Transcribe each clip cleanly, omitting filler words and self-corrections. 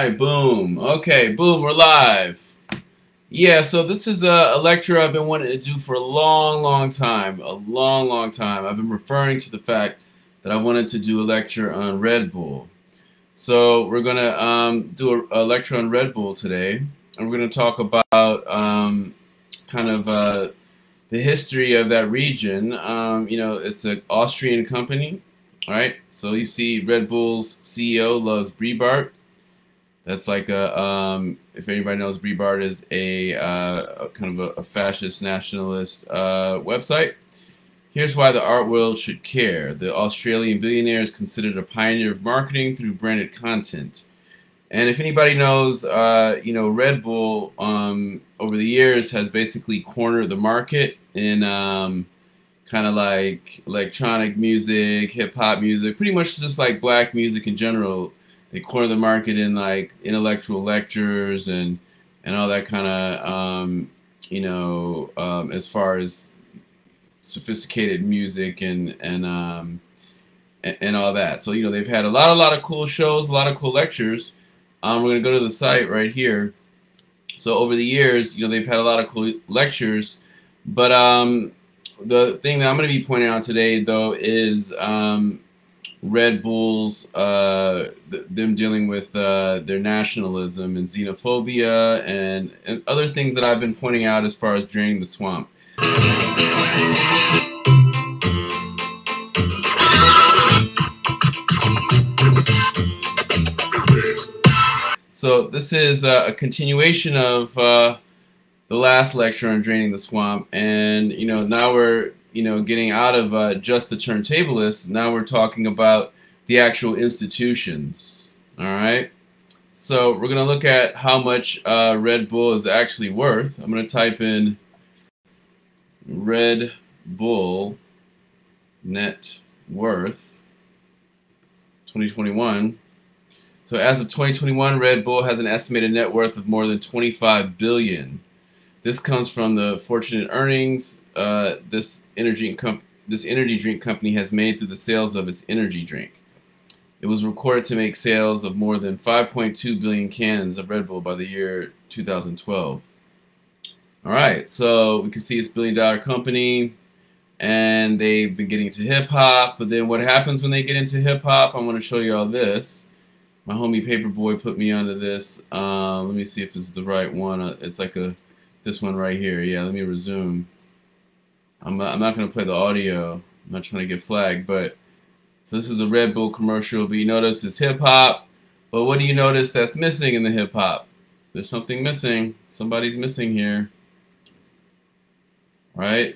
Alright, boom. Okay, boom, we're live. Yeah, so this is a lecture I've been wanting to do for a long time. A long time. I've been referring to the fact that I wanted to do a lecture on Red Bull. So we're going to do a lecture on Red Bull today. And we're going to talk about the history of that region. It's an Austrian company, right? So you see Red Bull's CEO loves Breitbart. That's like if anybody knows, Breitbart is a kind of a fascist nationalist website. Here's why the art world should care. The Australian billionaire is considered a pioneer of marketing through branded content. And if anybody knows, Red Bull over the years has basically cornered the market in kind of like electronic music, hip hop music, pretty much just like black music in general. They corner the market in like intellectual lectures and all that kind of as far as sophisticated music and all that. So they've had a lot of cool shows, a lot of cool lectures. We're gonna go to the site right here. So over the years, they've had a lot of cool lectures, but the thing that I'm gonna be pointing out today though is Red Bull's them dealing with their nationalism and xenophobia and other things that I've been pointing out as far as draining the swamp. So this is a continuation of the last lecture on draining the swamp, and now we're getting out of just the turntablists. Now we're talking about the actual institutions. All right. So we're gonna look at how much Red Bull is actually worth. I'm gonna type in Red Bull net worth 2021. So as of 2021, Red Bull has an estimated net worth of more than 25 billion. This comes from the fortunate earnings this energy drink company has made through the sales of its energy drink. It was recorded to make sales of more than 5.2 billion cans of Red Bull by the year 2012. All right, so we can see it's a billion-dollar company, and they've been getting into hip hop. But then what happens when they get into hip hop? I'm going to show you all this. My homie Paperboy put me onto this. Let me see if this is the right one. It's like this one right here. Yeah, let me resume. I'm not going to play the audio. I'm not trying to get flagged. But so this is a Red Bull commercial. But you notice it's hip hop. But what do you notice that's missing in the hip hop? There's something missing. Somebody's missing here. Right?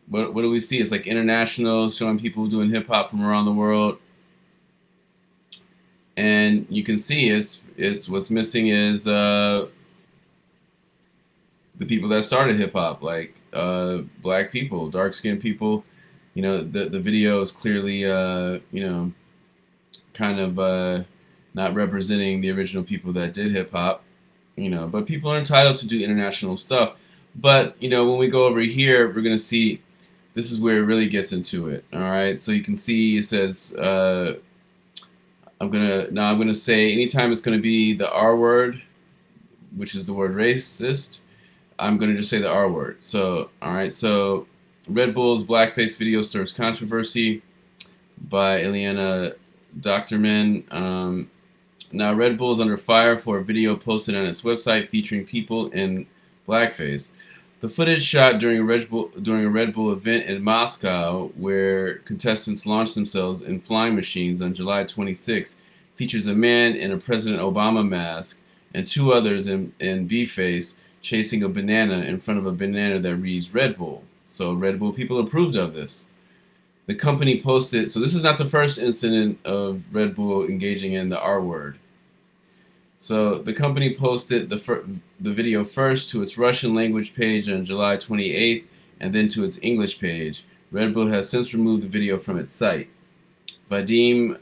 What do we see? It's like internationals showing people doing hip hop from around the world. And you can see it's what's missing is the people that started hip hop, like black people, dark skinned people. The video is clearly kind of not representing the original people that did hip hop. But people are entitled to do international stuff. But when we go over here, we're gonna see this is where it really gets into it. All right, so you can see it says. I'm gonna say anytime it's gonna be the R word, which is the word racist, I'm gonna just say the R word. So alright, so Red Bull's blackface video stirs controversy by Eliana Doctorman. Now Red Bull is under fire for a video posted on its website featuring people in blackface. The footage shot during a Red Bull event in Moscow, where contestants launched themselves in flying machines on July 26, features a man in a President Obama mask and two others in B-face chasing a banana in front of a banner that reads Red Bull. So Red Bull people approved of this. The company posted, so this is not the first incident of Red Bull engaging in the R word. So the company posted the video first to its Russian language page on July 28th and then to its English page. Red Bull has since removed the video from its site. Vadim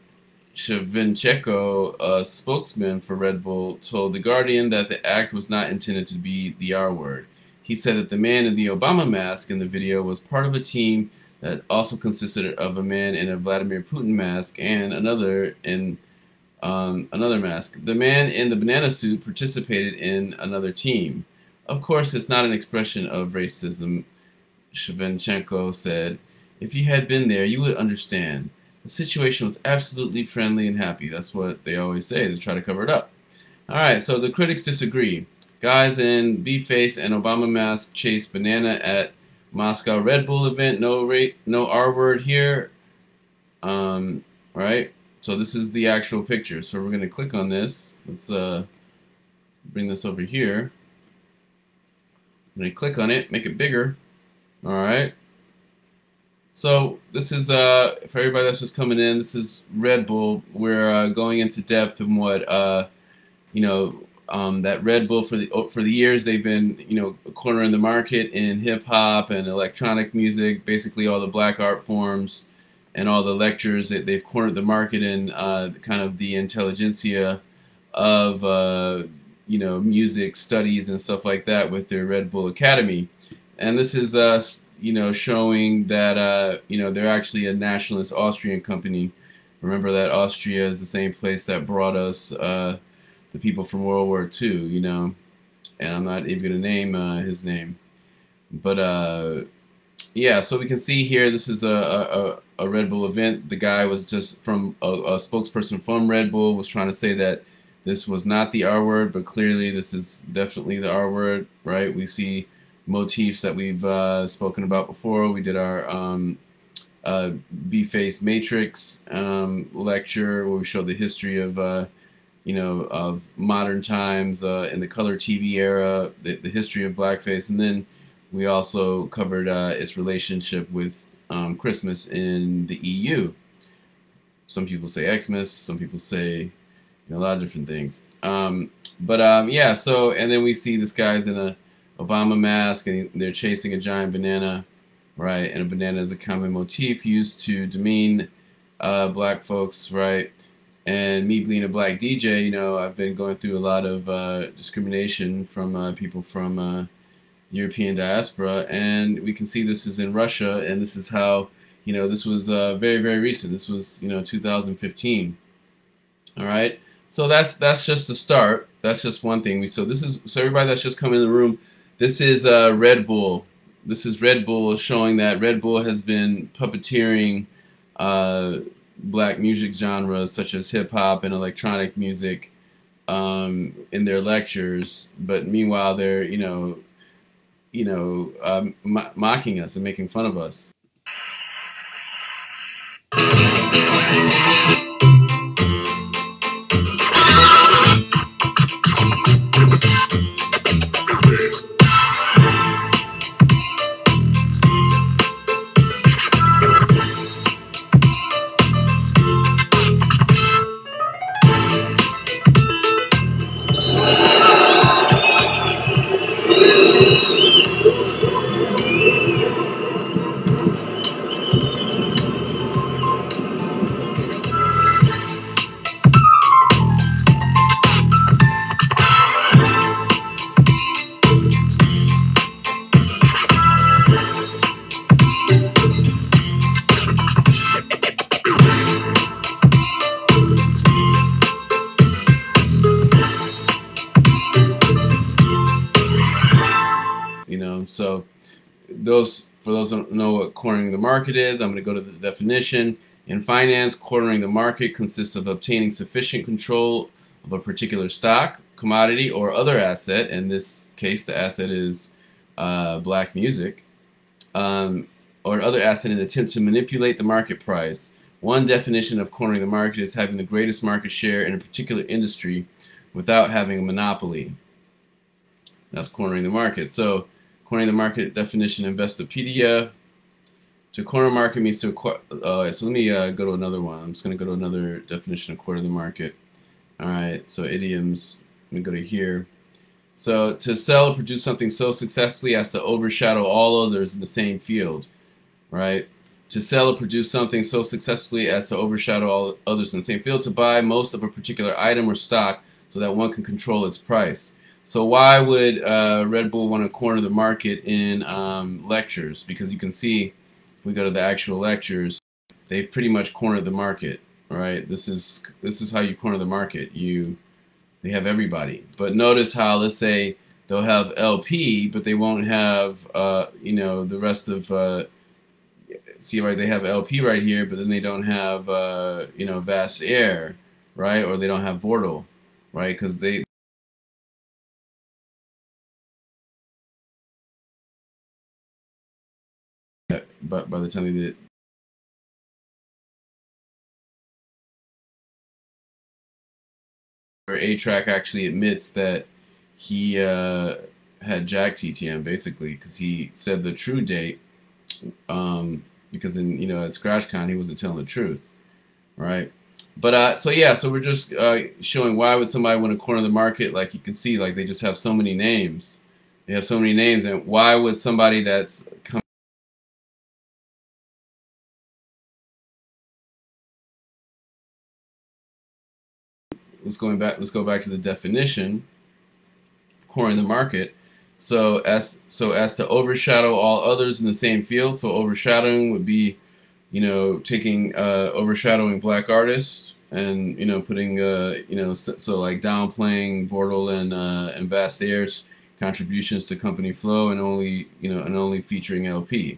Shevchenko, a spokesman for Red Bull, told The Guardian that the act was not intended to be the R word. He said that the man in the Obama mask in the video was part of a team that also consisted of a man in a Vladimir Putin mask and another in Another mask. The man in the banana suit participated in another team. Of course, it's not an expression of racism, Shevchenko said. If you had been there, you would understand. The situation was absolutely friendly and happy. That's what they always say to try to cover it up. Alright, so the critics disagree. Guys in B-face and Obama mask chase banana at Moscow Red Bull event. No R word here. Right? So this is the actual picture. So we're going to click on this. Let's bring this over here. I'm going to click on it, make it bigger. Alright. So this is, for everybody that's just coming in, this is Red Bull. We're going into depth in what, you know, that Red Bull for the years they've been, you know, cornering the market in hip hop and electronic music, basically all the black art forms and all the lectures that they've cornered the market in, kind of the intelligentsia of you know, music studies and stuff like that with their Red Bull Academy. And this is you know, showing that you know, they're actually a nationalist Austrian company. Remember that Austria is the same place that brought us the people from World War II, you know, and I'm not even gonna name his name, but yeah. So we can see here, this is a Red Bull event. The guy was just from a spokesperson from Red Bull was trying to say that this was not the R word, but clearly this is definitely the R word, right? We see motifs that we've spoken about before. We did our B-face matrix lecture where we showed the history of you know, of modern times in the color TV era, the history of blackface, and then we also covered its relationship with Christmas in the EU. Some people say Xmas, some people say, you know, a lot of different things. Yeah, so, and then we see this guy's in a Obama mask and they're chasing a giant banana, right? And a banana is a common motif used to demean black folks, right? And me being a black DJ, you know, I've been going through a lot of discrimination from people from European diaspora, and we can see this is in Russia, and this is how, you know, this was very, very recent. This was, you know, 2015. All right, so that's just the start. That's just one thing. So everybody that's just come in the room, this is Red Bull. This is Red Bull showing that Red Bull has been puppeteering black music genres such as hip hop and electronic music in their lectures, but meanwhile they're mocking us and making fun of us. So for those who don't know what cornering the market is, I'm going to go to the definition. In finance, cornering the market consists of obtaining sufficient control of a particular stock, commodity, or other asset. In this case, the asset is black music, or other asset in an attempt to manipulate the market price. One definition of cornering the market is having the greatest market share in a particular industry without having a monopoly. That's cornering the market. So, cornering the market definition, Investopedia. To corner market means to acquire. So let me go to another one. I'm just going to go to another definition of corner the market. Alright, so idioms. Let me go to here. So to sell or produce something so successfully as to overshadow all others in the same field. Right? To sell or produce something so successfully as to overshadow all others in the same field. To buy most of a particular item or stock so that one can control its price. So why would Red Bull want to corner the market in lectures? Because you can see, if we go to the actual lectures, they've pretty much cornered the market, right? This is how you corner the market. They have everybody. But notice how, let's say, they'll have LP, but they won't have, the rest of, see, right, they have LP right here, but then they don't have, vast air, right? Or they don't have Vortal, right? Because but by the time they did, where A-Track actually admits that he had jacked TTM basically because he said the true date, because in at ScratchCon he wasn't telling the truth, right? But so yeah, so we're just showing why would somebody want to corner the market. Like you can see, like they just have so many names. They have so many names, and why would somebody that's let's go back to the definition, cornering the market. So as to overshadow all others in the same field. So overshadowing would be, taking overshadowing black artists and putting so like downplaying Vortal and Vast Air's contributions to company flow and only featuring LP.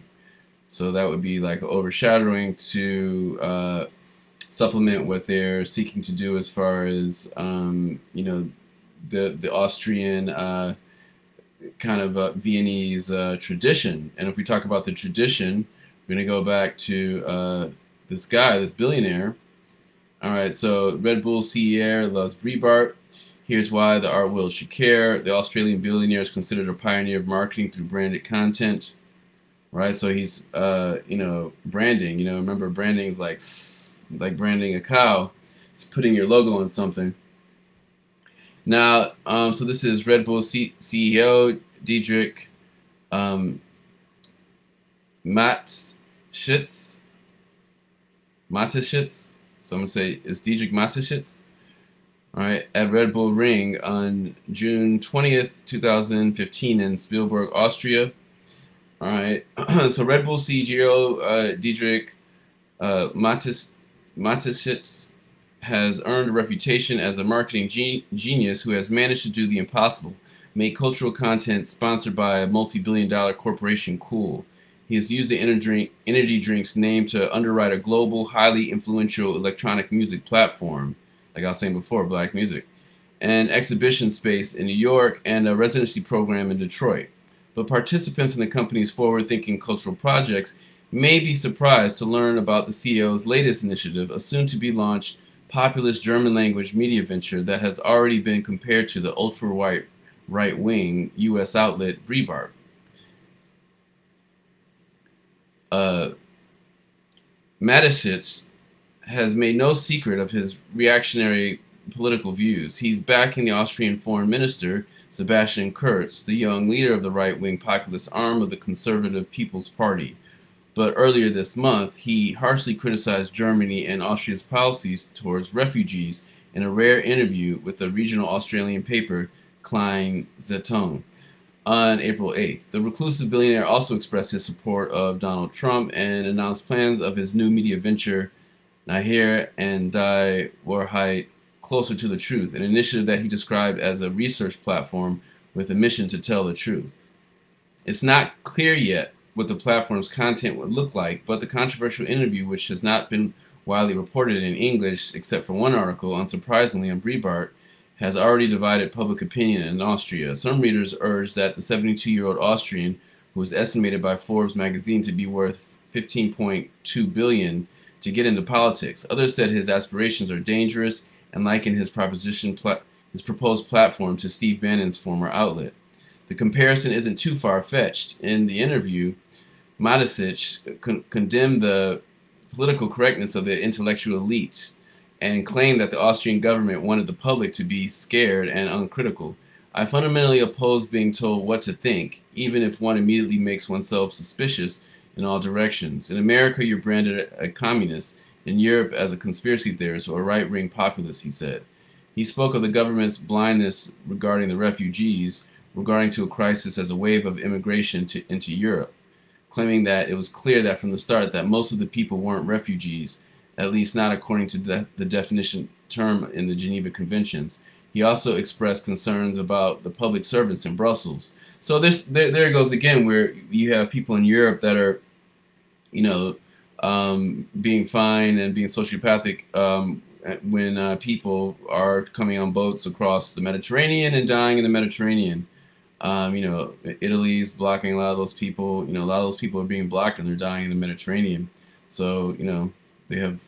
So that would be like overshadowing to supplement what they're seeking to do as far as the Austrian kind of Viennese tradition. And if we talk about the tradition, we're going to go back to this guy, this billionaire. All right, so Red Bull CEO loves Breitbart. Here's why the art world should care. The Australian billionaire is considered a pioneer of marketing through branded content. Right, so he's branding. Remember branding is like branding a cow. It's putting your logo on something. Now, so this is Red Bull CEO Dietrich Mateschitz. Mateschitz. So I'm gonna say it's Dietrich Mateschitz. All right, at Red Bull Ring on June 20th, 2015 in Spielberg, Austria. All right, so Red Bull CEO Dietrich Mateschitz has earned a reputation as a marketing genius who has managed to do the impossible, make cultural content sponsored by a multi-billion-dollar corporation cool. He has used the energy drink's name to underwrite a global, highly influential electronic music platform, like I was saying before, black music, an exhibition space in New York, and a residency program in Detroit. But participants in the company's forward-thinking cultural projects may be surprised to learn about the CEO's latest initiative, a soon-to-be-launched populist German-language media venture that has already been compared to the ultra-right-wing U.S. outlet Breitbart. Mateschitz has made no secret of his reactionary political views. He's backing the Austrian foreign minister, Sebastian Kurz, the young leader of the right-wing populist arm of the Conservative People's Party. But earlier this month, he harshly criticized Germany and Austria's policies towards refugees in a rare interview with the regional Australian paper Kleine Zeitung on April 8th. The reclusive billionaire also expressed his support of Donald Trump and announced plans of his new media venture, Nahir and Die Wahrheit, Closer to the Truth, an initiative that he described as a research platform with a mission to tell the truth. It's not clear yet what the platform's content would look like, but the controversial interview, which has not been widely reported in English except for one article, unsurprisingly on Breitbart, has already divided public opinion in Austria. Some readers urge that the 72-year-old Austrian, who was estimated by Forbes magazine to be worth $15.2 billion, to get into politics. Others said his aspirations are dangerous and likened his proposed platform to Steve Bannon's former outlet. The comparison isn't too far-fetched. In the interview, Mateschitz condemned the political correctness of the intellectual elite and claimed that the Austrian government wanted the public to be scared and uncritical. I fundamentally oppose being told what to think, even if one immediately makes oneself suspicious in all directions. In America, you're branded a communist. In Europe, as a conspiracy theorist or a right-wing populist, he said. He spoke of the government's blindness regarding the refugees, regarding to a crisis as a wave of immigration into Europe, claiming that it was clear that from the start that most of the people weren't refugees at least not according to the definition term in the Geneva Conventions. He also expressed concerns about the public servants in Brussels. So there it goes again, where you have people in Europe that are, you know, being fined and being sociopathic when people are coming on boats across the Mediterranean and dying in the Mediterranean. You know, Italy's blocking a lot of those people. You know, a lot of those people are being blocked and they're dying in the Mediterranean. So, you know, they have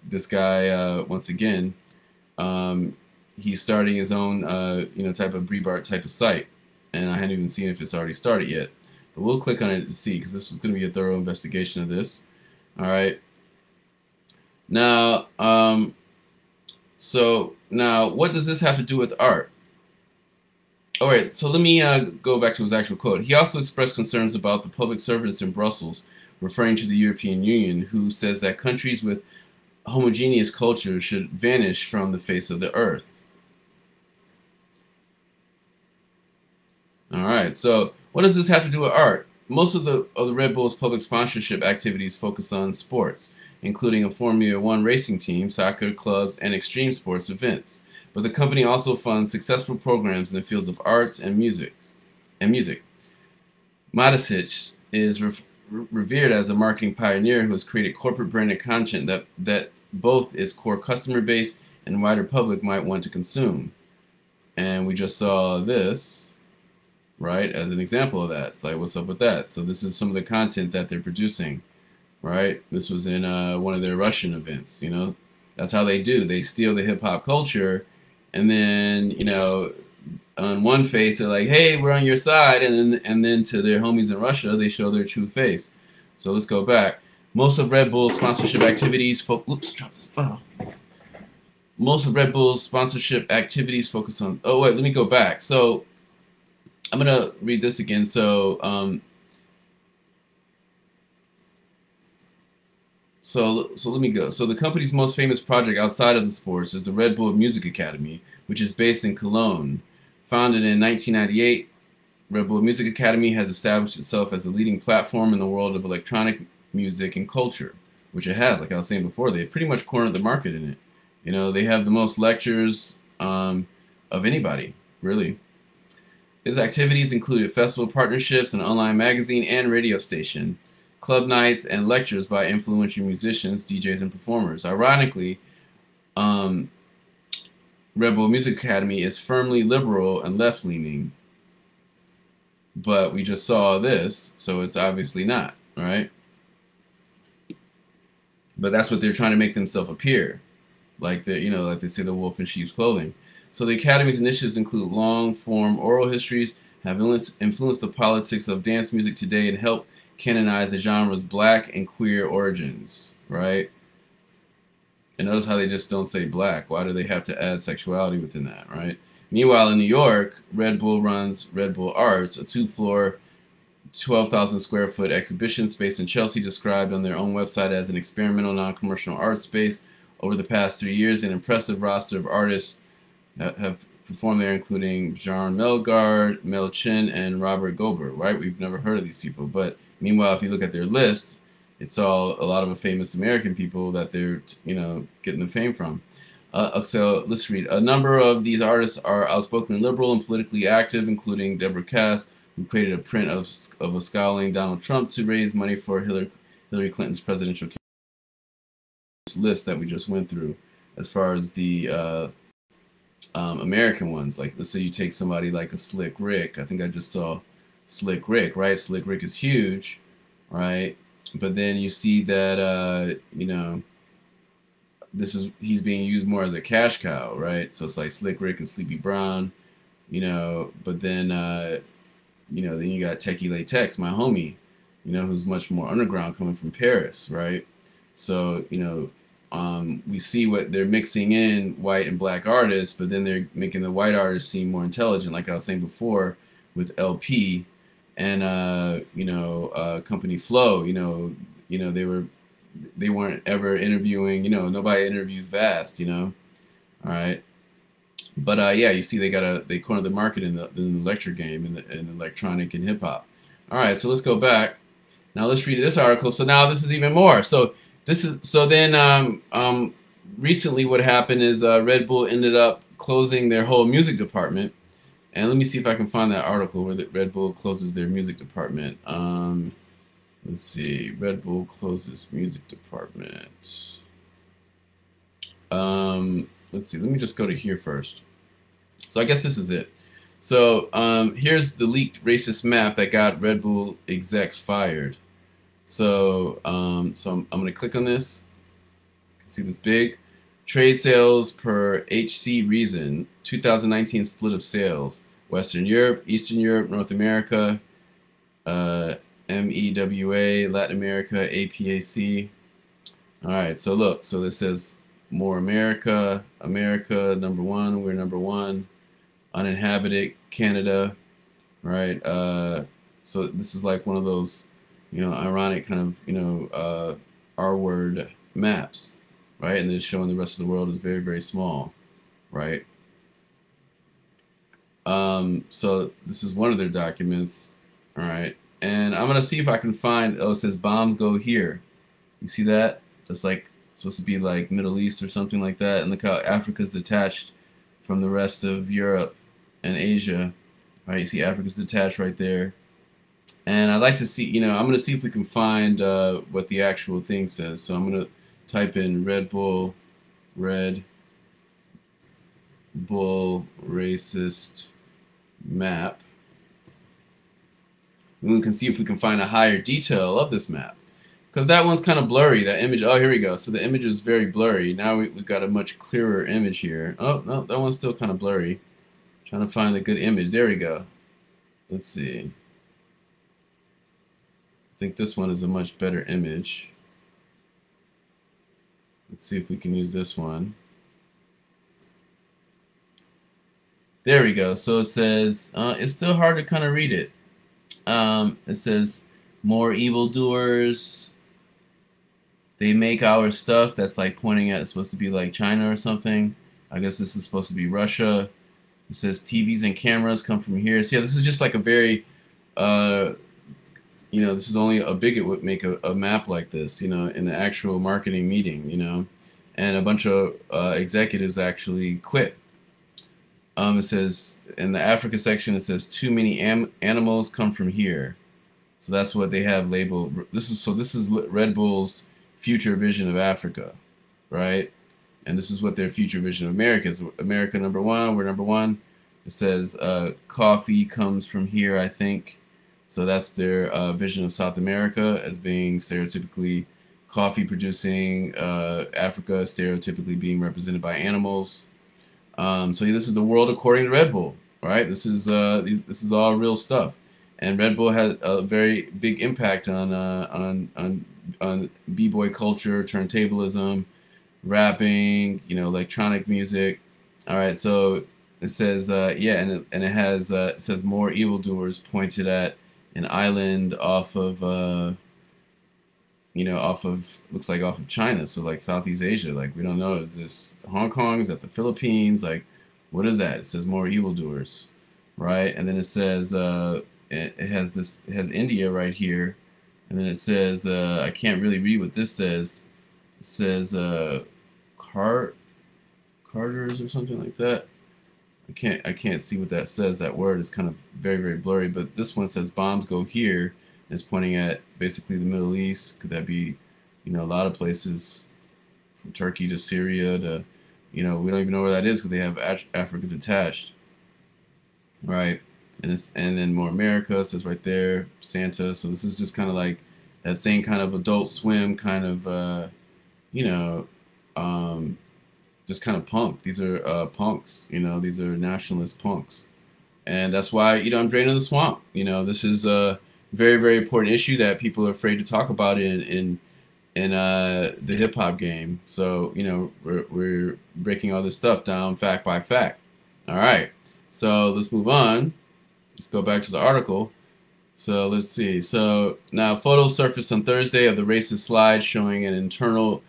this guy, once again, he's starting his own, you know, type of Breitbart type of site. And I hadn't even seen if it's already started yet. But we'll click on it to see, because this is going to be a thorough investigation of this. All right. Now, so now, what does this have to do with art? All right, so let me go back to his actual quote. He also expressed concerns about the public servants in Brussels, referring to the European Union, who says that countries with homogeneous cultures should vanish from the face of the earth. All right, so what does this have to do with art? Most of the Red Bull's public sponsorship activities focus on sports, including a Formula One racing team, soccer clubs, and extreme sports events. But the company also funds successful programs in the fields of arts and music. Mateschitz is revered as a marketing pioneer who has created corporate branded content that both its core customer base and wider public might want to consume. And we just saw this, right, as an example of that. It's like, what's up with that? So this is some of the content that they're producing, right? This was in one of their Russian events, you know. That's how they do. They steal the hip-hop culture, and then, you know, on one face they're like, hey, we're on your side, and then to their homies in Russia they show their true face. So let's go back. Most of Red Bull's sponsorship activities Most of Red Bull's sponsorship activities focus on, oh wait, let me go back. So I'm gonna read this again. So So let me go. So the company's most famous project outside of the sports is the Red Bull Music Academy, which is based in Cologne. Founded in 1998, Red Bull Music Academy has established itself as a leading platform in the world of electronic music and culture, which it has. Like I was saying before, they've pretty much cornered the market in it. You know, they have the most lectures of anybody, really. His activities included festival partnerships, an online magazine and radio station, club nights, and lectures by influential musicians, DJs, and performers. Ironically, Red Bull Music Academy is firmly liberal and left-leaning, but we just saw this, so it's obviously not, right? But that's what they're trying to make themselves appear, like the, you know, like they say, the wolf in sheep's clothing. So the Academy's initiatives include long-form oral histories, have influenced the politics of dance music today, and help canonize the genre's black and queer origins, right? And notice how they just don't say black. Why do they have to add sexuality within that, right? Meanwhile, in New York, Red Bull runs Red Bull Arts, a 2-floor, 12,000 square foot exhibition space in Chelsea, described on their own website as an experimental non-commercial art space. Over the past 3 years, an impressive roster of artists have performed there, including Jean Melgard, Mel Chin, and Robert Gober, right? We've never heard of these people, but meanwhile, if you look at their list, it's all a lot of famous American people that they're, you know, getting the fame from. So let's read. A number of these artists are outspoken liberal and politically active, including Deborah Cass, who created a print of a scowling Donald Trump to raise money for Hillary Clinton's presidential campaign. This list that we just went through, as far as the American ones. Like, let's say you take somebody like a Slick Rick. I think I just saw Slick Rick, right? Slick Rick is huge, right? But then you see that, you know, he's being used more as a cash cow, right? So it's like Slick Rick and Sleepy Brown, you know. But then, you know, then you got Techie Latex, my homie, you know, who's much more underground, coming from Paris, right? So, you know, we see what they're mixing in white and black artists, but then they're making the white artists seem more intelligent, like I was saying before with LP and you know, Company Flow. You know, they weren't ever interviewing. You know, nobody interviews Vast. You know, all right. But yeah, you see they cornered the market in the lecture game in electronic and hip hop. All right, so let's go back. Now let's read this article. So now this is even more. So this is so then recently what happened is Red Bull ended up closing their whole music department. And let me see if I can find that article where the Red Bull closes their music department. Let's see, Red Bull closes music department. Let's see, let me just go to here first. So I guess this is it. So here's the leaked racist map that got Red Bull execs fired. So I'm going to click on this. You can see this big. Trade sales per HC reason, 2019 split of sales. Western Europe, Eastern Europe, North America, MEWA, Latin America, APAC. Alright, so look, so this says more America, America, number one, we're number one. Uninhabited, Canada, right? So this is like one of those, ironic kind of, R-word maps, right? And it's showing the rest of the world is very, very small, right? So this is one of their documents, all right? And I'm gonna see if I can find, oh, it says bombs go here. You see that? That's like supposed to be like Middle East or something like that. And look how Africa's detached from the rest of Europe and Asia. All right, you see Africa's detached right there. And I'd like to see, I'm going to see if we can find what the actual thing says. So I'm going to type in Red Bull racist map. And we can see if we can find a higher detail of this map. Because that one's kind of blurry, that image. Oh, here we go. So the image is very blurry. Now we've got a much clearer image here. Oh, no, that one's still kind of blurry. Trying to find a good image. There we go. Let's see. I think this one is a much better image. Let's see if we can use this one. There we go. So it says, it's still hard to kind of read it. It says, more evildoers. They make our stuff. That's like pointing at, it's supposed to be like China or something. I guess this is supposed to be Russia. It says TVs and cameras come from here. So yeah, this is just like a very, this is only a bigot would make a map like this, in an actual marketing meeting, and a bunch of executives actually quit. It says in the Africa section, it says too many animals come from here. So that's what they have labeled. This is Red Bull's future vision of Africa, right? And this is what their future vision of America is. America number one, we're number one. It says coffee comes from here, I think. So that's their vision of South America as being stereotypically coffee producing, Africa stereotypically being represented by animals. So this is the world according to Red Bull, right? This is all real stuff, and Red Bull had a very big impact on b-boy culture, turntablism, rapping, electronic music. All right, so it says and it has it says more evildoers pointed at an island off of looks like off of China, so like Southeast Asia. Like we don't know, is this Hong Kong? Is that the Philippines? Like what is that? It says more evildoers, right? And then it says it has India right here, and then it says I can't really read what this says. It says Carters or something like that. I can't see what that says. That word is kind of very, very blurry. But this one says bombs go here. And it's pointing at basically the Middle East. Could that be, a lot of places, from Turkey to Syria to, we don't even know where that is because they have Africa detached, right? And then more America says right there, Santa. So this is just kind of like that same kind of Adult Swim kind of, just kind of punk. These are punks, these are nationalist punks. And that's why, I'm draining the swamp. This is a very, very important issue that people are afraid to talk about in the hip hop game. So, we're breaking all this stuff down fact by fact. All right. So let's move on. Let's go back to the article. So let's see. So now photos surfaced on Thursday of the racist slide showing an internal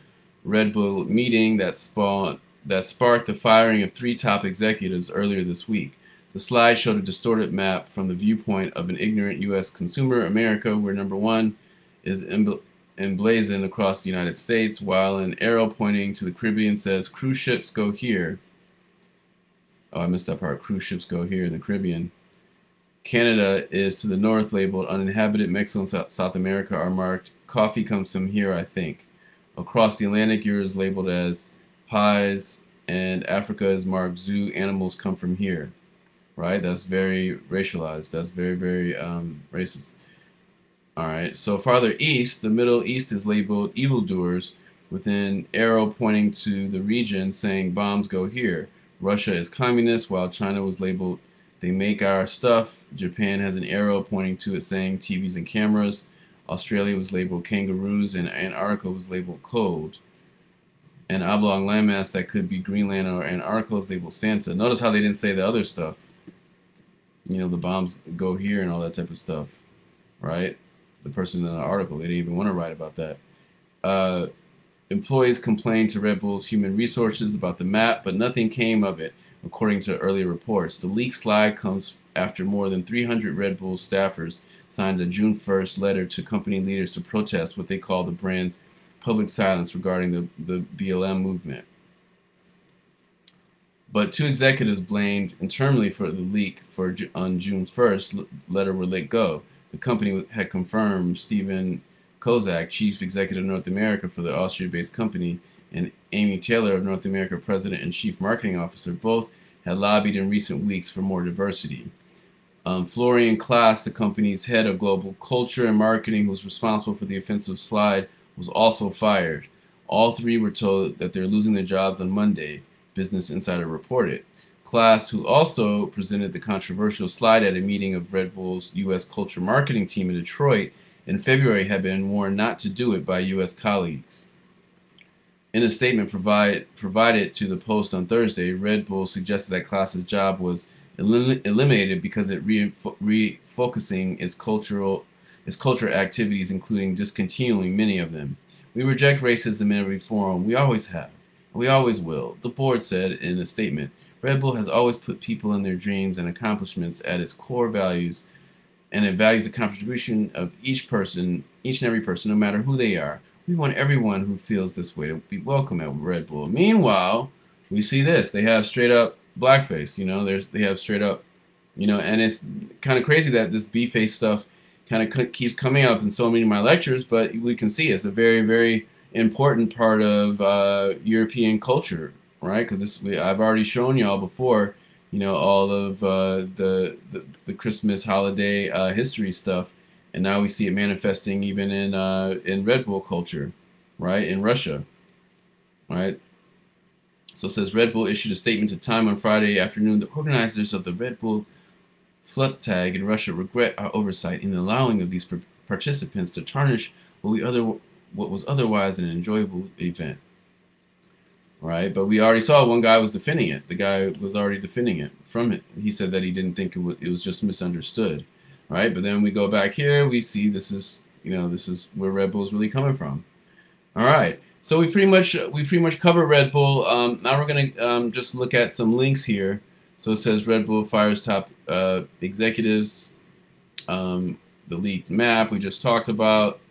Red Bull meeting that sparked the firing of 3 top executives earlier this week. The slide showed a distorted map from the viewpoint of an ignorant U.S. consumer. America, where number one, is emblazoned across the United States, while an arrow pointing to the Caribbean says cruise ships go here. Oh, I missed that part. Cruise ships go here in the Caribbean. Canada is to the north, labeled uninhabited. Mexico and South America are marked coffee comes from here, I think. Across the Atlantic, Europe is labeled as pies, and Africa is marked zoo animals come from here. Right? That's very racialized. That's very, very racist. Alright, so farther east, the Middle East is labeled evildoers with an arrow pointing to the region saying bombs go here. Russia is communist, while China was labeled they make our stuff. Japan has an arrow pointing to it saying TVs and cameras. Australia was labeled kangaroos, and Antarctica was labeled cold. An oblong landmass that could be Greenland or Antarctica is labeled Santa. Notice how they didn't say the other stuff. You know, the bombs go here and all that type of stuff, right? The person in the article, they didn't even want to write about that. Employees complained to Red Bull's human resources about the map, but nothing came of it, according to earlier reports. The leaked slide comes after more than 300 Red Bull staffers signed a June 1st letter to company leaders to protest what they call the brand's public silence regarding the BLM movement. But two executives blamed internally for the leak on June 1st letter were let go. The company had confirmed Stephen Kozak, chief executive of North America for the Austrian-based company, and Amy Taylor of North America, president and chief marketing officer, both had lobbied in recent weeks for more diversity. Florian Klaas, the company's head of global culture and marketing, who was responsible for the offensive slide, was also fired. All three were told that they're losing their jobs on Monday, Business Insider reported. Klaas, who also presented the controversial slide at a meeting of Red Bull's U.S. culture marketing team in Detroit in February, had been warned not to do it by U.S. colleagues. In a statement provided to the Post on Thursday, Red Bull suggested that Klaas's job was eliminated because it refocusing its culture activities, including discontinuing many of them. We reject racism in every form. We always have. We always will, the board said in a statement. Red Bull has always put people and their dreams and accomplishments at its core values, and it values the contribution of each and every person, no matter who they are. We want everyone who feels this way to be welcome at Red Bull. Meanwhile, we see this. They have straight up blackface, you know, they have straight up, you know, and it's kind of crazy that this B-face stuff kind of keeps coming up in so many of my lectures, but we can see it's a very, very important part of European culture, right? Because I've already shown y'all before, you know, all of the Christmas holiday history stuff, and now we see it manifesting even in Red Bull culture, right? In Russia, right? So it says Red Bull issued a statement to Time on Friday afternoon. The organizers of the Red Bull Flugtag in Russia regret our oversight in allowing of these participants to tarnish what was otherwise an enjoyable event. Right? But we already saw one guy was defending it. The guy was already defending it from it. He said that he didn't think it was just misunderstood. Right? But then we go back here, we see this is where Red Bull is really coming from. All right. So we pretty much covered Red Bull. Now we're gonna just look at some links here. So it says Red Bull fires top executives. The leaked map we just talked about.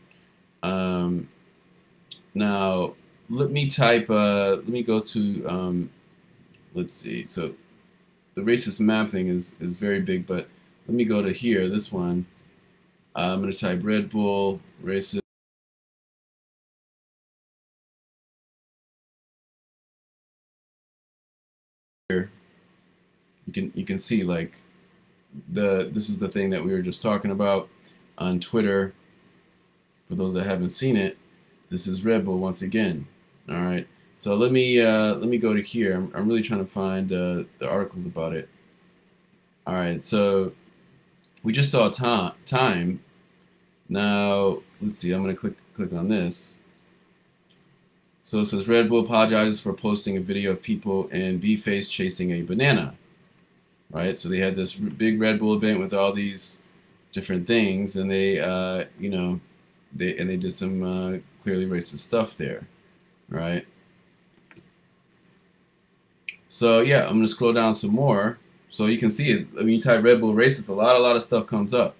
Now let me go to let's see. So the racist map thing is very big, but let me go to here. This one. I'm gonna type Red Bull racist. You can see like this is the thing that we were just talking about on Twitter. For those that haven't seen it, this is Red Bull once again. All right, so let me go to here. I'm really trying to find the articles about it. All right, so we just saw Time. Now let's see. I'm gonna click on this. So it says Red Bull apologizes for posting a video of people in B-face chasing a banana. Right, so they had this big Red Bull event with all these different things, and they, you know, they did some clearly racist stuff there, right? So yeah, I'm gonna scroll down some more, so you can see it. I mean, you type Red Bull racist, a lot of stuff comes up,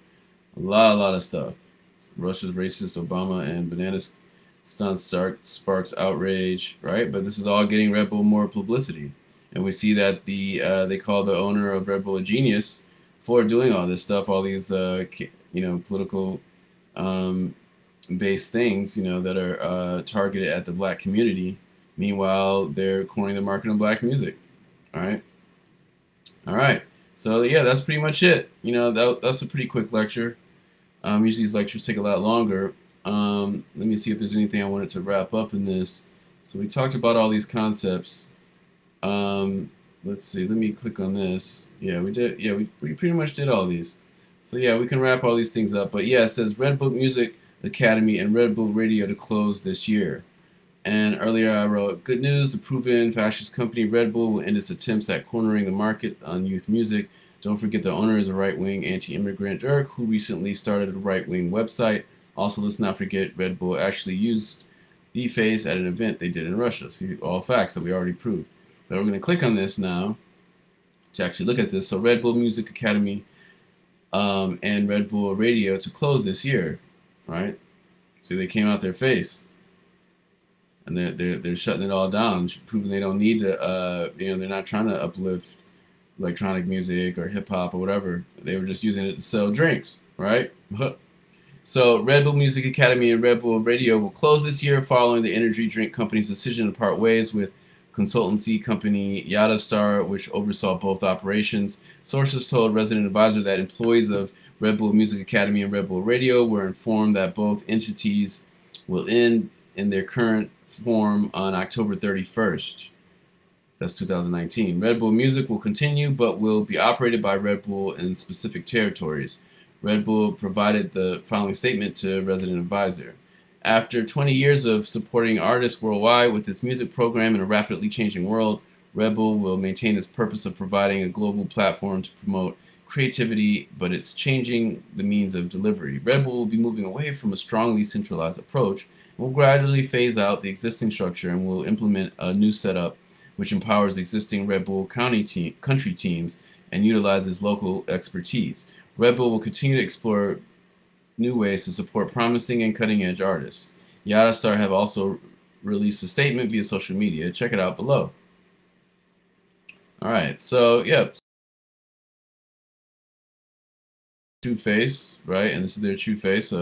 a lot of stuff. Russia's racist Obama and bananas stunt sparks outrage, right? But this is all getting Red Bull more publicity, and we see that they call the owner of Red Bull a genius for doing all this stuff, all these political um, based things, that are targeted at the black community. Meanwhile, they're cornering the market on black music. All right, all right. So yeah, that's pretty much it. That's a pretty quick lecture. Usually these lectures take a lot longer. Let me see if there's anything I wanted to wrap up in this. So we talked about all these concepts. Let's see. Let me click on this. Yeah, we did. Yeah, we pretty much did all these. So yeah, we can wrap all these things up. But yeah, it says Red Bull Music Academy and Red Bull Radio to close this year. And earlier I wrote, good news, the proven fascist company Red Bull will end its attempts at cornering the market on youth music. Don't forget the owner is a right-wing anti-immigrant jerk who recently started a right-wing website. Also, let's not forget Red Bull actually used the face at an event they did in Russia. See, all facts that we already proved. But we're going to click on this now to actually look at this. So Red Bull Music Academy and Red Bull Radio to close this year, right? So they came out their face. And they're shutting it all down, proving they don't need to. They're not trying to uplift electronic music or hip hop or whatever. They were just using it to sell drinks, right? So Red Bull Music Academy and Red Bull Radio will close this year following the energy drink company's decision to part ways with consultancy company Yadastar, which oversaw both operations. Sources told Resident Advisor that employees of Red Bull Music Academy and Red Bull Radio were informed that both entities will end in their current form on October 31st. That's 2019. Red Bull Music will continue, but will be operated by Red Bull in specific territories. Red Bull provided the following statement to Resident Advisor. After 20 years of supporting artists worldwide with its music program in a rapidly changing world, Red Bull will maintain its purpose of providing a global platform to promote creativity, but it's changing the means of delivery. Red Bull will be moving away from a strongly centralized approach and will gradually phase out the existing structure and will implement a new setup which empowers existing Red Bull country teams and utilizes local expertise. Red Bull will continue to explore new ways to support promising and cutting-edge artists. Yadastar have also released a statement via social media. Check it out below. Alright, so, yeah. True face, right? And this is their true face,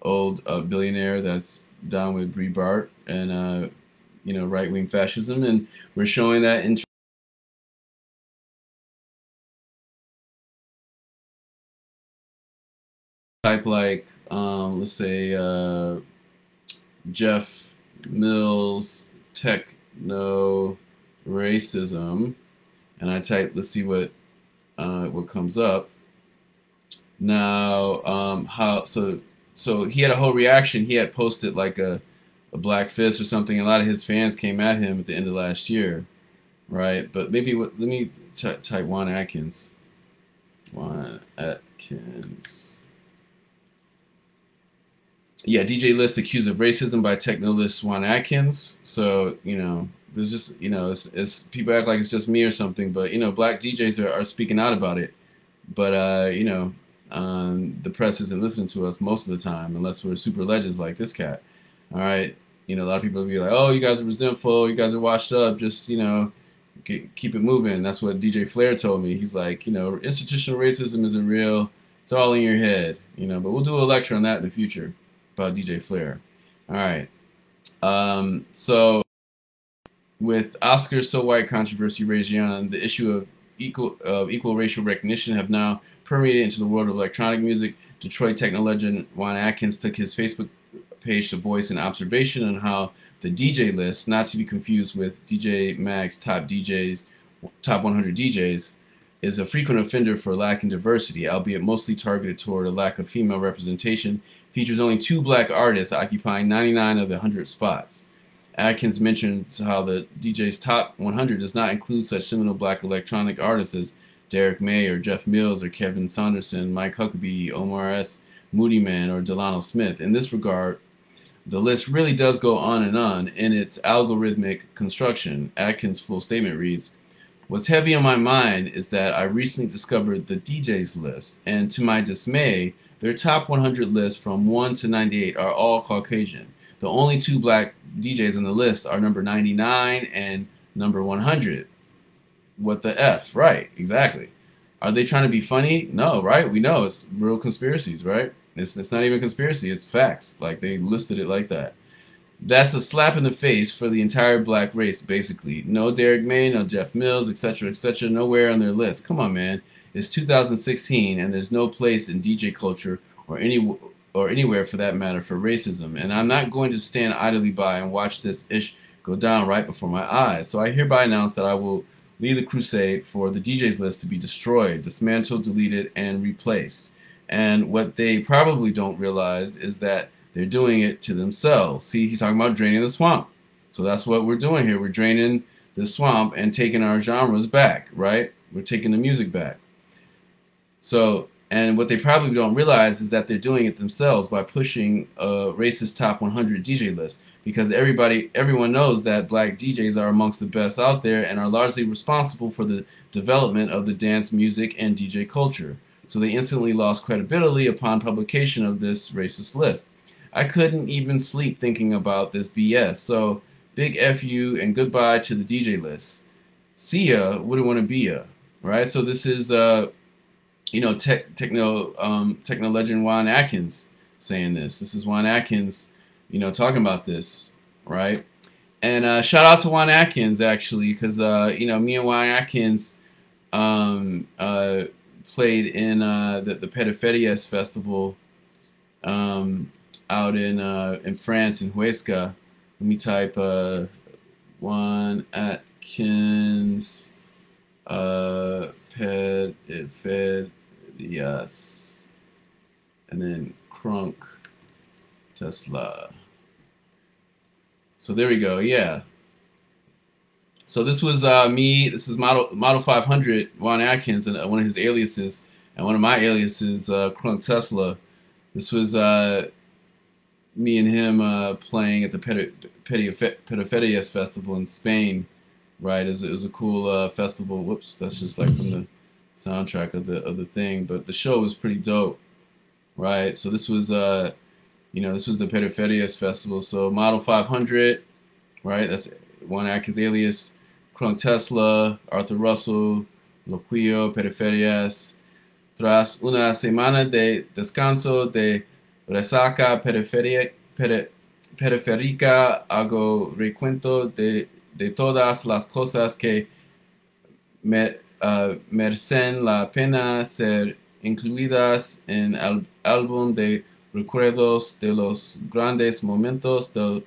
old billionaire that's down with Breitbart and, right-wing fascism. And we're showing that in type like, let's say, Jeff Mills techno racism, and I type, let's see what comes up. Now, so he had a whole reaction. He had posted like a black fist or something. A lot of his fans came at him at the end of last year, right? But maybe let me type Juan Atkins. Juan Atkins. Yeah, DJ List accused of racism by technolist Juan Atkins. So, there's just, it's people act like it's just me or something, but, black DJs are speaking out about it. But, the press isn't listening to us most of the time unless we're super legends like this cat. All right? A lot of people will be like, oh, you guys are resentful, you guys are washed up, just, keep it moving. That's what DJ Flair told me. He's like, institutional racism isn't real. It's all in your head, but we'll do a lecture on that in the future about DJ Flair. All right. So with Oscar So White controversy raging on, the issue of equal racial recognition have now permeated into the world of electronic music. Detroit techno legend Juan Atkins took his Facebook page to voice an observation on how the DJ list, not to be confused with DJ Mag's top 100 DJs, is a frequent offender for lacking diversity, albeit mostly targeted toward a lack of female representation, features only 2 black artists occupying 99 of the 100 spots. Atkins mentions how the DJ's top 100 does not include such seminal black electronic artists as Derek May or Jeff Mills or Kevin Saunderson, Mike Huckabee, Omar S. Moody Man, or Delano Smith. In this regard, the list really does go on and on in its algorithmic construction. Atkins' full statement reads, What's heavy on my mind is that I recently discovered the DJs list, and to my dismay, their top 100 list from 1 to 98 are all Caucasian. The only two black DJs on the list are number 99 and number 100. What the F? Right, exactly. Are they trying to be funny? No, right? We know it's real conspiracies, right? It's not even conspiracy, it's facts. Like, they listed it like that. That's a slap in the face for the entire black race, basically. No Derek May, no Jeff Mills, etc., etc., nowhere on their list. Come on, man. It's 2016, and there's no place in DJ culture or anywhere for that matter for racism. And I'm not going to stand idly by and watch this ish go down right before my eyes. So I hereby announce that I will lead the crusade for the DJs list to be destroyed, dismantled, deleted, and replaced. And what they probably don't realize is that they're doing it to themselves. See, he's talking about draining the swamp. So that's what we're doing here. We're draining the swamp and taking our genres back, right? We're taking the music back. So, and what they probably don't realize is that they're doing it themselves by pushing a racist top 100 DJ list, because everyone knows that black DJs are amongst the best out there and are largely responsible for the development of the dance music and DJ culture. So they instantly lost credibility upon publication of this racist list. I couldn't even sleep thinking about this BS. So big F you and goodbye to the DJ list. See ya, wouldn't want to be ya. Right? So this is you know, techno legend Juan Atkins saying this. This is Juan Atkins, you know, talking about this, right? And shout out to Juan Atkins, actually, because you know, me and Juan Atkins played in the Periferias festival out in France, in Huesca. Let me type Juan Atkins Periferias, and then Crunk Tesla. So there we go. Yeah. So this was me. This is Model 500, Juan Atkins, and one of his aliases, and one of my aliases, Crunk Tesla. This was me and him playing at the Periferias festival in Spain. Right, it was a cool festival. Whoops, that's just like from the soundtrack of the thing. But the show was pretty dope, right? So this was you know, this was the Periferias festival. So Model 500, right? That's Juan Atkins alias. Crunk Tesla, Arthur Russell, Loquillo, Periferias. Tras una semana de descanso de resaca periférica, hago recuento de todas las cosas que merecen la pena ser incluidas en el álbum de recuerdos de los grandes momentos del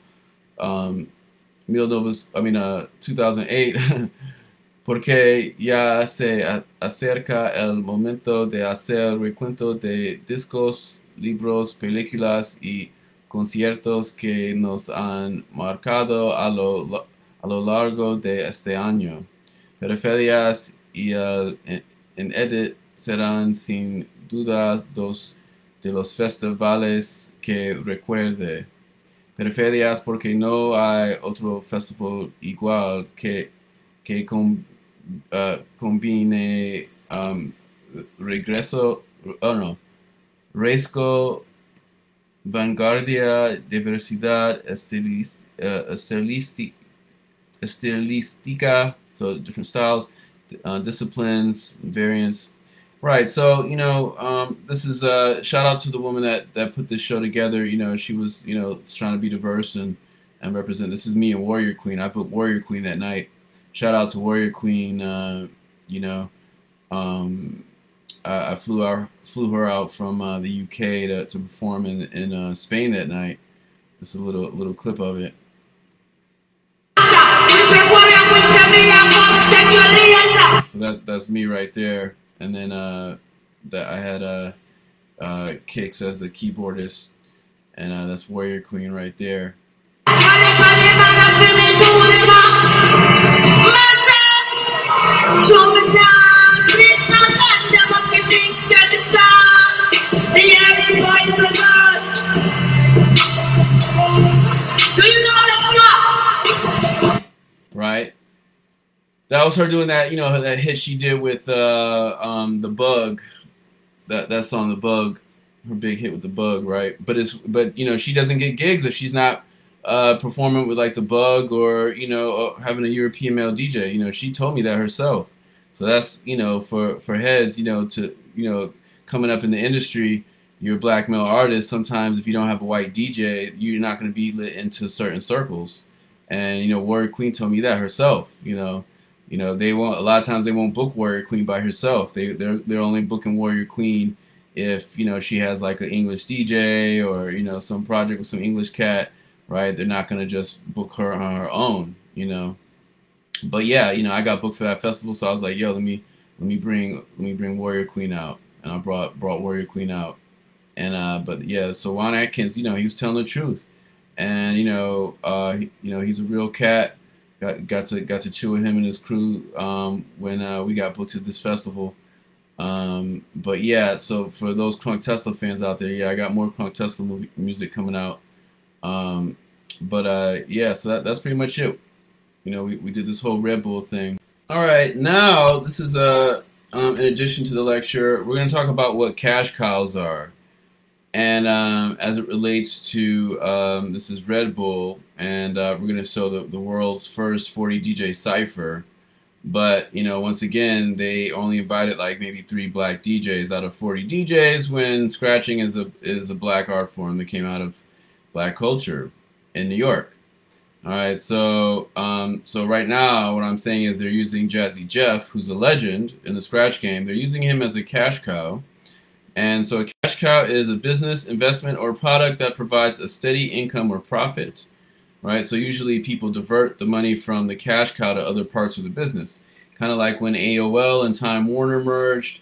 2008, porque ya se acerca el momento de hacer recuento de discos, libros, películas y conciertos que nos han marcado a lo largo de este año. Periferias y el Edit serán sin duda dos de los festivales que recuerde. Periferias porque no hay otro festival igual que combine riesgo, vanguardia, diversidad estilística, so different styles, disciplines, variants. Right, so, you know, this is shout out to the woman that put this show together. You know, she was, you know, trying to be diverse and represent. This is me and Warrior Queen. I put Warrior Queen that night. Shout out to Warrior Queen. You know, I flew her out from the UK to perform in Spain that night. This is a little clip of it. So that's me right there. And then that I had Kicks as the keyboardist, and that's Warrior Queen right there. Right? that was her doing that, you know, that hit she did with the Bug, that song, The Bug, her big hit with The Bug, right? But you know, she doesn't get gigs if she's not performing with like The Bug, or you know, having a European male DJ. You know, she told me that herself. So that's, you know, for heads, you know, to, you know, coming up in the industry, you're a black male artist. Sometimes if you don't have a white DJ, you're not going to be lit into certain circles. And you know, Warrior Queen told me that herself. You know, they won't. A lot of times they won't book Warrior Queen by herself. They're only booking Warrior Queen if, you know, she has like an English DJ, or you know, some project with some English cat, right? They're not gonna just book her on her own, you know. But yeah, you know, I got booked for that festival, so I was like, yo, let me bring Warrior Queen out, and I brought Warrior Queen out, and but yeah, so Juan Atkins, you know, he was telling the truth, and you know, he's a real cat. Got to chill with him and his crew when we got booked to this festival. But yeah, so for those Crunk Tesla fans out there, yeah, I got more Crunk Tesla music coming out. Yeah, so that's pretty much it. You know, we did this whole Red Bull thing. All right, now this is in addition to the lecture, we're going to talk about what cash cows are. And as it relates to, this is Red Bull, and we're going to show the world's first 40 DJ cipher. But, you know, once again, they only invited like maybe 3 black DJs out of 40 DJs, when scratching is a black art form that came out of black culture in New York. All right, so so right now what I'm saying is they're using Jazzy Jeff, who's a legend in the scratch game. They're using him as a cash cow. And so a cash cow is a business, investment, or product that provides a steady income or profit, right? So usually people divert the money from the cash cow to other parts of the business. Kind of like when AOL and Time Warner merged.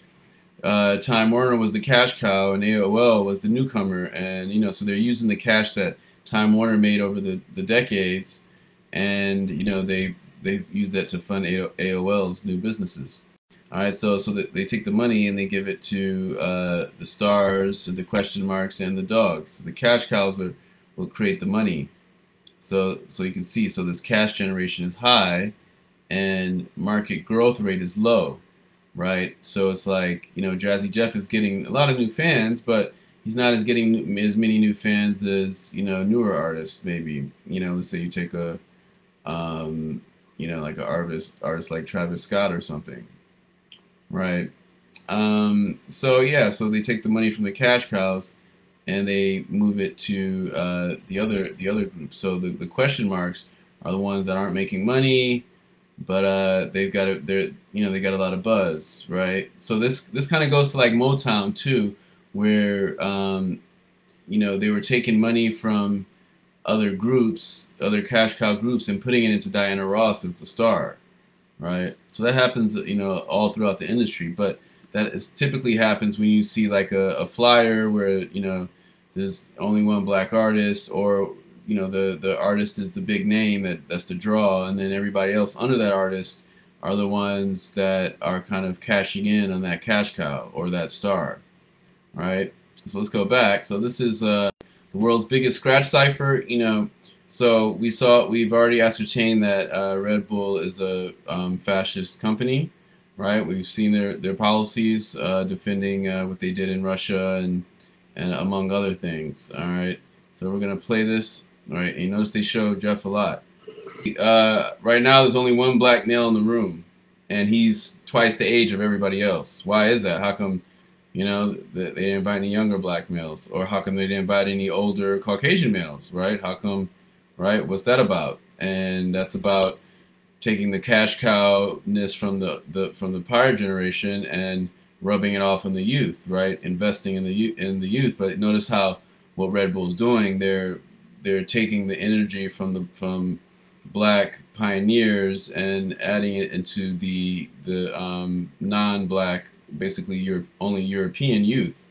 Time Warner was the cash cow and AOL was the newcomer. And, you know, so they're using the cash that Time Warner made over the decades, and, you know, they've used that to fund AOL's new businesses. All right, so they take the money and they give it to the stars, the question marks, and the dogs. So the cash cows will create the money. So you can see, so this cash generation is high, and market growth rate is low, right? So it's like, you know, Jazzy Jeff is getting a lot of new fans, but he's not getting as many new fans as, you know, newer artists maybe. You know, let's say you take a, you know, like an artist like Travis Scott or something. Right. So yeah, so they take the money from the cash cows and they move it to the other group. So the question marks are the ones that aren't making money, but they've got they got a lot of buzz, right? So this kind of goes to like Motown too, where you know, they were taking money from other groups, other cash cow groups, and putting it into Diana Ross as the star. Right, so that happens, you know, all throughout the industry, but that typically happens when you see like a flyer where, you know, there's only one black artist, or, you know, the artist is the big name that's the draw, and then everybody else under that artist are the ones that are kind of cashing in on that cash cow or that star. Right, so let's go back. So this is the world's biggest scratch cipher. You know, so we've already ascertained that Red Bull is a fascist company, right? We've seen their policies defending what they did in Russia and among other things. All right, so we're gonna play this. All right, and you notice they show Jeff a lot. Right now, there's only one black male in the room, and he's twice the age of everybody else. Why is that? How come, you know, they didn't invite any younger black males, or how come they didn't invite any older Caucasian males, right? How come? Right? What's that about? And that's about taking the cash cow-ness from the prior generation and rubbing it off on the youth, right? Investing in the youth. But notice how what Red Bull's doing, they're taking the energy from black pioneers and adding it into the non-black, basically only European youth.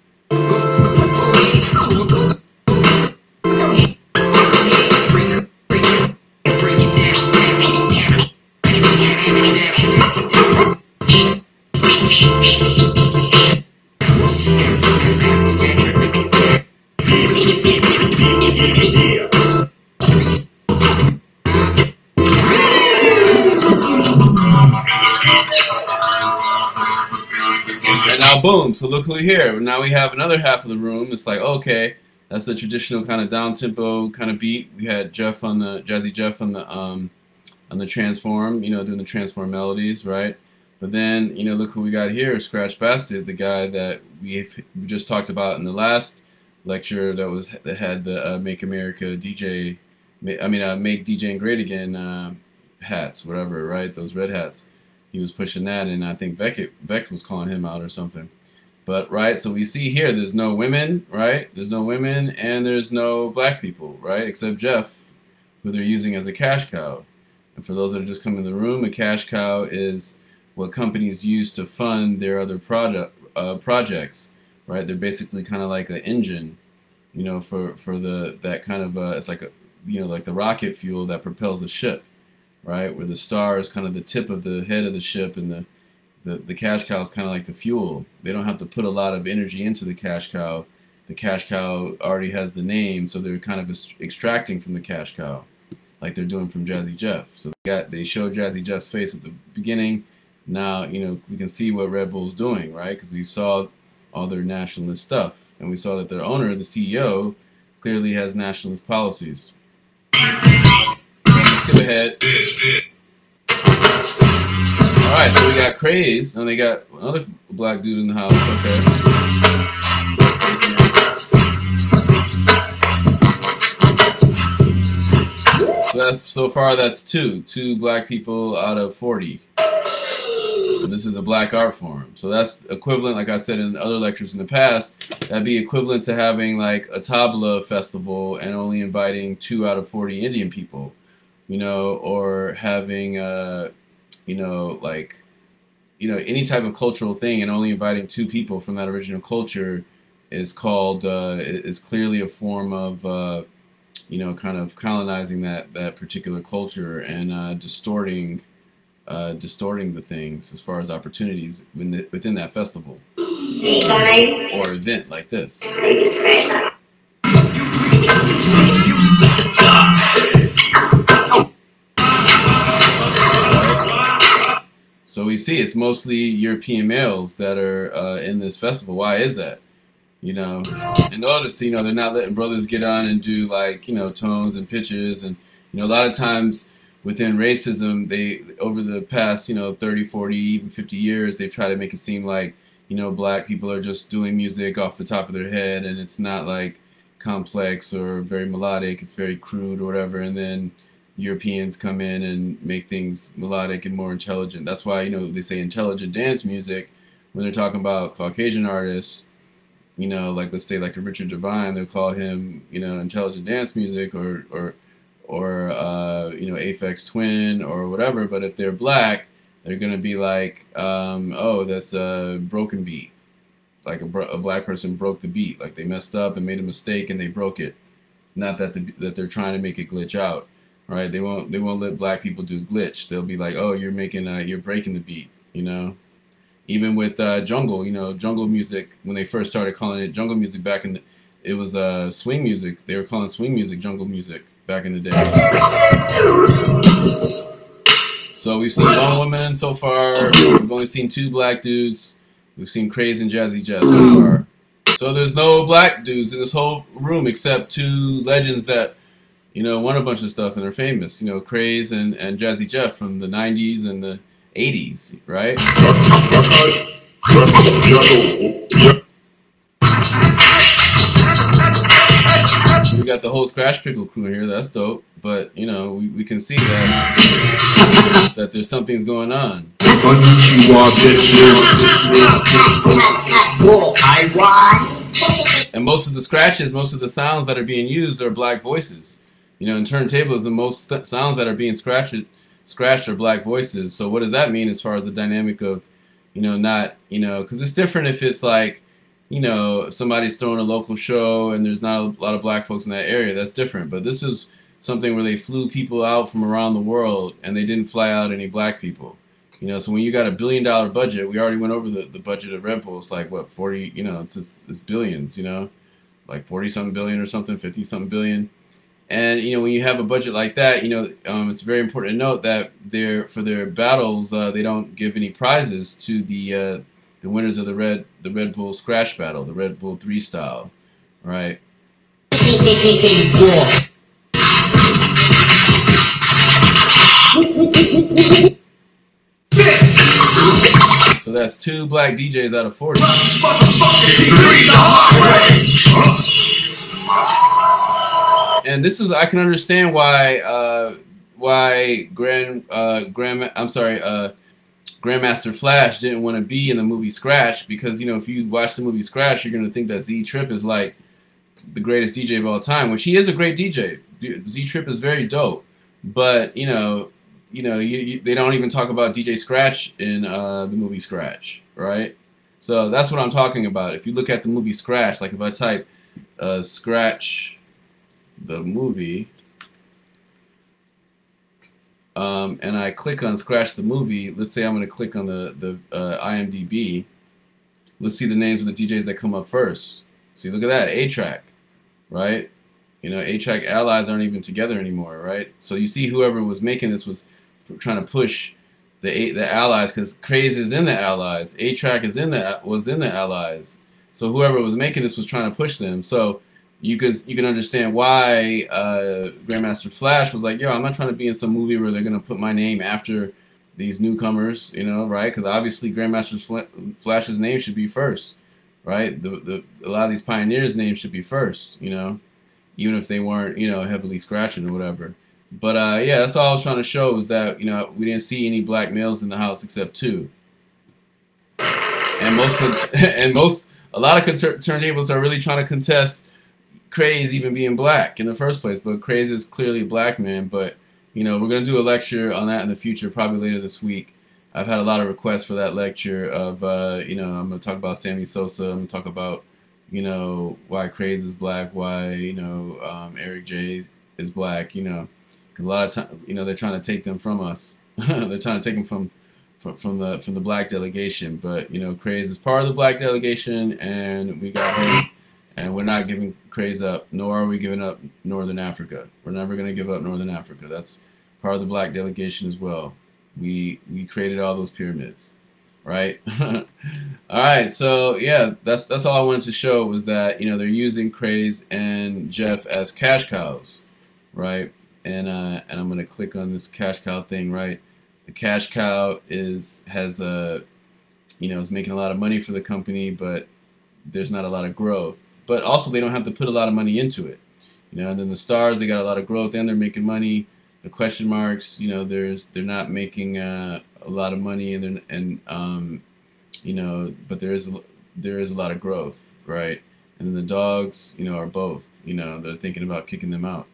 And now, boom, so look who we're here. Now we have another half of the room. It's like, okay, that's the traditional kind of down-tempo kind of beat. We had Jeff on the, Jazzy Jeff on the transform, you know, doing the transform melodies, right? But then, you know, look who we got here, Scratch Bastard, the guy that we just talked about in the last lecture that had the Make America DJ, Make DJing Great Again hats, whatever, right? Those red hats. He was pushing that, and I think Vec was calling him out or something. But, right, so we see here there's no women, right? There's no women, and there's no black people, right? Except Jeff, who they're using as a cash cow. And for those that are just coming in the room, a cash cow is what companies use to fund their other projects, right? They're basically kind of like an engine, you know, for that kind of it's like like the rocket fuel that propels a ship, right? Where the star is kind of the tip of the head of the ship, and the cash cow is kind of like the fuel. They don't have to put a lot of energy into the cash cow. The cash cow already has the name, so they're kind of extracting from the cash cow, like they're doing from Jazzy Jeff. So they showed Jazzy Jeff's face at the beginning. Now, you know, we can see what Red Bull's doing, right? Because we saw all their nationalist stuff, and we saw that their owner, the CEO, clearly has nationalist policies. Let's skip ahead. Alright, so we got Craze, and they got another black dude in the house, okay. So far that's two black people out of 40. And this is a black art form. So that's equivalent, like I said in other lectures in the past, that'd be equivalent to having like a tabla festival and only inviting 2 out of 40 Indian people, you know, or having any type of cultural thing and only inviting 2 people from that original culture is called is clearly a form of kind of colonizing that particular culture and distorting the things as far as opportunities within that festival or event like this. Right? So we see it's mostly European males that are in this festival. Why is that? You know, and notice, you know, they're not letting brothers get on and do like, you know, tones and pitches, and you know, a lot of times within racism, they over the past, you know, 30, 40, even 50 years, they've tried to make it seem like, you know, black people are just doing music off the top of their head, and it's not like complex or very melodic, it's very crude or whatever, and then Europeans come in and make things melodic and more intelligent. That's why, you know, they say intelligent dance music when they're talking about Caucasian artists. You know, like let's say like a Richard Devine, they'll call him, you know, intelligent dance music or you know, Aphex Twin or whatever. But if they're black, they're gonna be like, oh, that's a broken beat, like a black person broke the beat, like they messed up and made a mistake and they broke it. Not that that they're trying to make it glitch out, right? They won't let black people do glitch. They'll be like, oh, you're breaking the beat, you know. Even with jungle, you know, jungle music, when they first started calling it jungle music back in it was swing music. They were calling swing music jungle music back in the day. So we've seen one woman so far. We've only seen 2 black dudes. We've seen Craze and Jazzy Jeff so far. So there's no black dudes in this whole room except 2 legends that, you know, won a bunch of stuff and are famous. You know, Craze and Jazzy Jeff from the 90s and the 80s, right? We got the whole Scratch Pickle crew here. That's dope. But you know, we can see that there's something's going on. And most of the scratches, most of the sounds that are being used are black voices. You know, in turntablism, most sounds that are being scratched are black voices. So what does that mean as far as the dynamic of, you know, not, you know, because it's different if it's like, you know, somebody's throwing a local show and there's not a lot of black folks in that area. That's different. But this is something where they flew people out from around the world and they didn't fly out any black people. You know, so when you got $1 billion budget, we already went over the budget of Red Bull. It's like, what, 40, you know, it's billions, you know, like 40-something billion or something, 50-something billion. And, you know, when you have a budget like that, you know, it's very important to note that for their battles, they don't give any prizes to the the winners of the Red Bull Scratch Battle, the Red Bull 3 style, right? So that's 2 black DJs out of 40. And this is, I can understand why Grandmaster Flash didn't want to be in the movie Scratch, because, you know, if you watch the movie Scratch, you're gonna think that Z Trip is like the greatest DJ of all time, which he is a great DJ. Z Trip is very dope, but they don't even talk about DJ Scratch in the movie Scratch, right? So that's what I'm talking about. If you look at the movie Scratch, like if I type Scratch the movie, and I click on Scratch the movie, let's say I'm going to click on the IMDb, let's see the names of the DJs that come up first. See, look at that, A-Track, right? You know, A-Track allies aren't even together anymore, right? So you see whoever was making this was trying to push the allies, because Craze is in the allies, A-Track was in the allies. So whoever was making this was trying to push them. So you can understand why Grandmaster Flash was like, yo, I'm not trying to be in some movie where they're gonna put my name after these newcomers, you know, right? Because obviously Grandmaster Flash's name should be first, right? A lot of these pioneers' names should be first, you know, even if they weren't, you know, heavily scratching or whatever. But yeah, that's all I was trying to show, was that, you know, we didn't see any black males in the house except 2, and a lot of turntablists are really trying to contest Craze even being black in the first place. But Craze is clearly a black man. But, you know, we're going to do a lecture on that in the future, probably later this week. I've had a lot of requests for that lecture of, you know, I'm going to talk about Sammy Sosa. I'm going to talk about, you know, why Craze is black, why, you know, Eric J is black, you know, because a lot of time, you know, they're trying to take them from us. They're trying to take them from the black delegation. But, you know, Craze is part of the black delegation, and we got him. And we're not giving Craze up, nor are we giving up Northern Africa. We're never going to give up Northern Africa. That's part of the black delegation as well. We created all those pyramids, right? All right, so yeah, that's all I wanted to show, was that, you know, they're using Craze and Jeff as cash cows, right? And I'm going to click on this cash cow thing, right? The cash cow is making a lot of money for the company, but there's not a lot of growth. But also, they don't have to put a lot of money into it, you know. And then the stars, they got a lot of growth and they're making money. The question marks, you know, they're not making a lot of money, you know, but there is a lot of growth, right? And then the dogs, you know, are both, you know, they're thinking about kicking them out.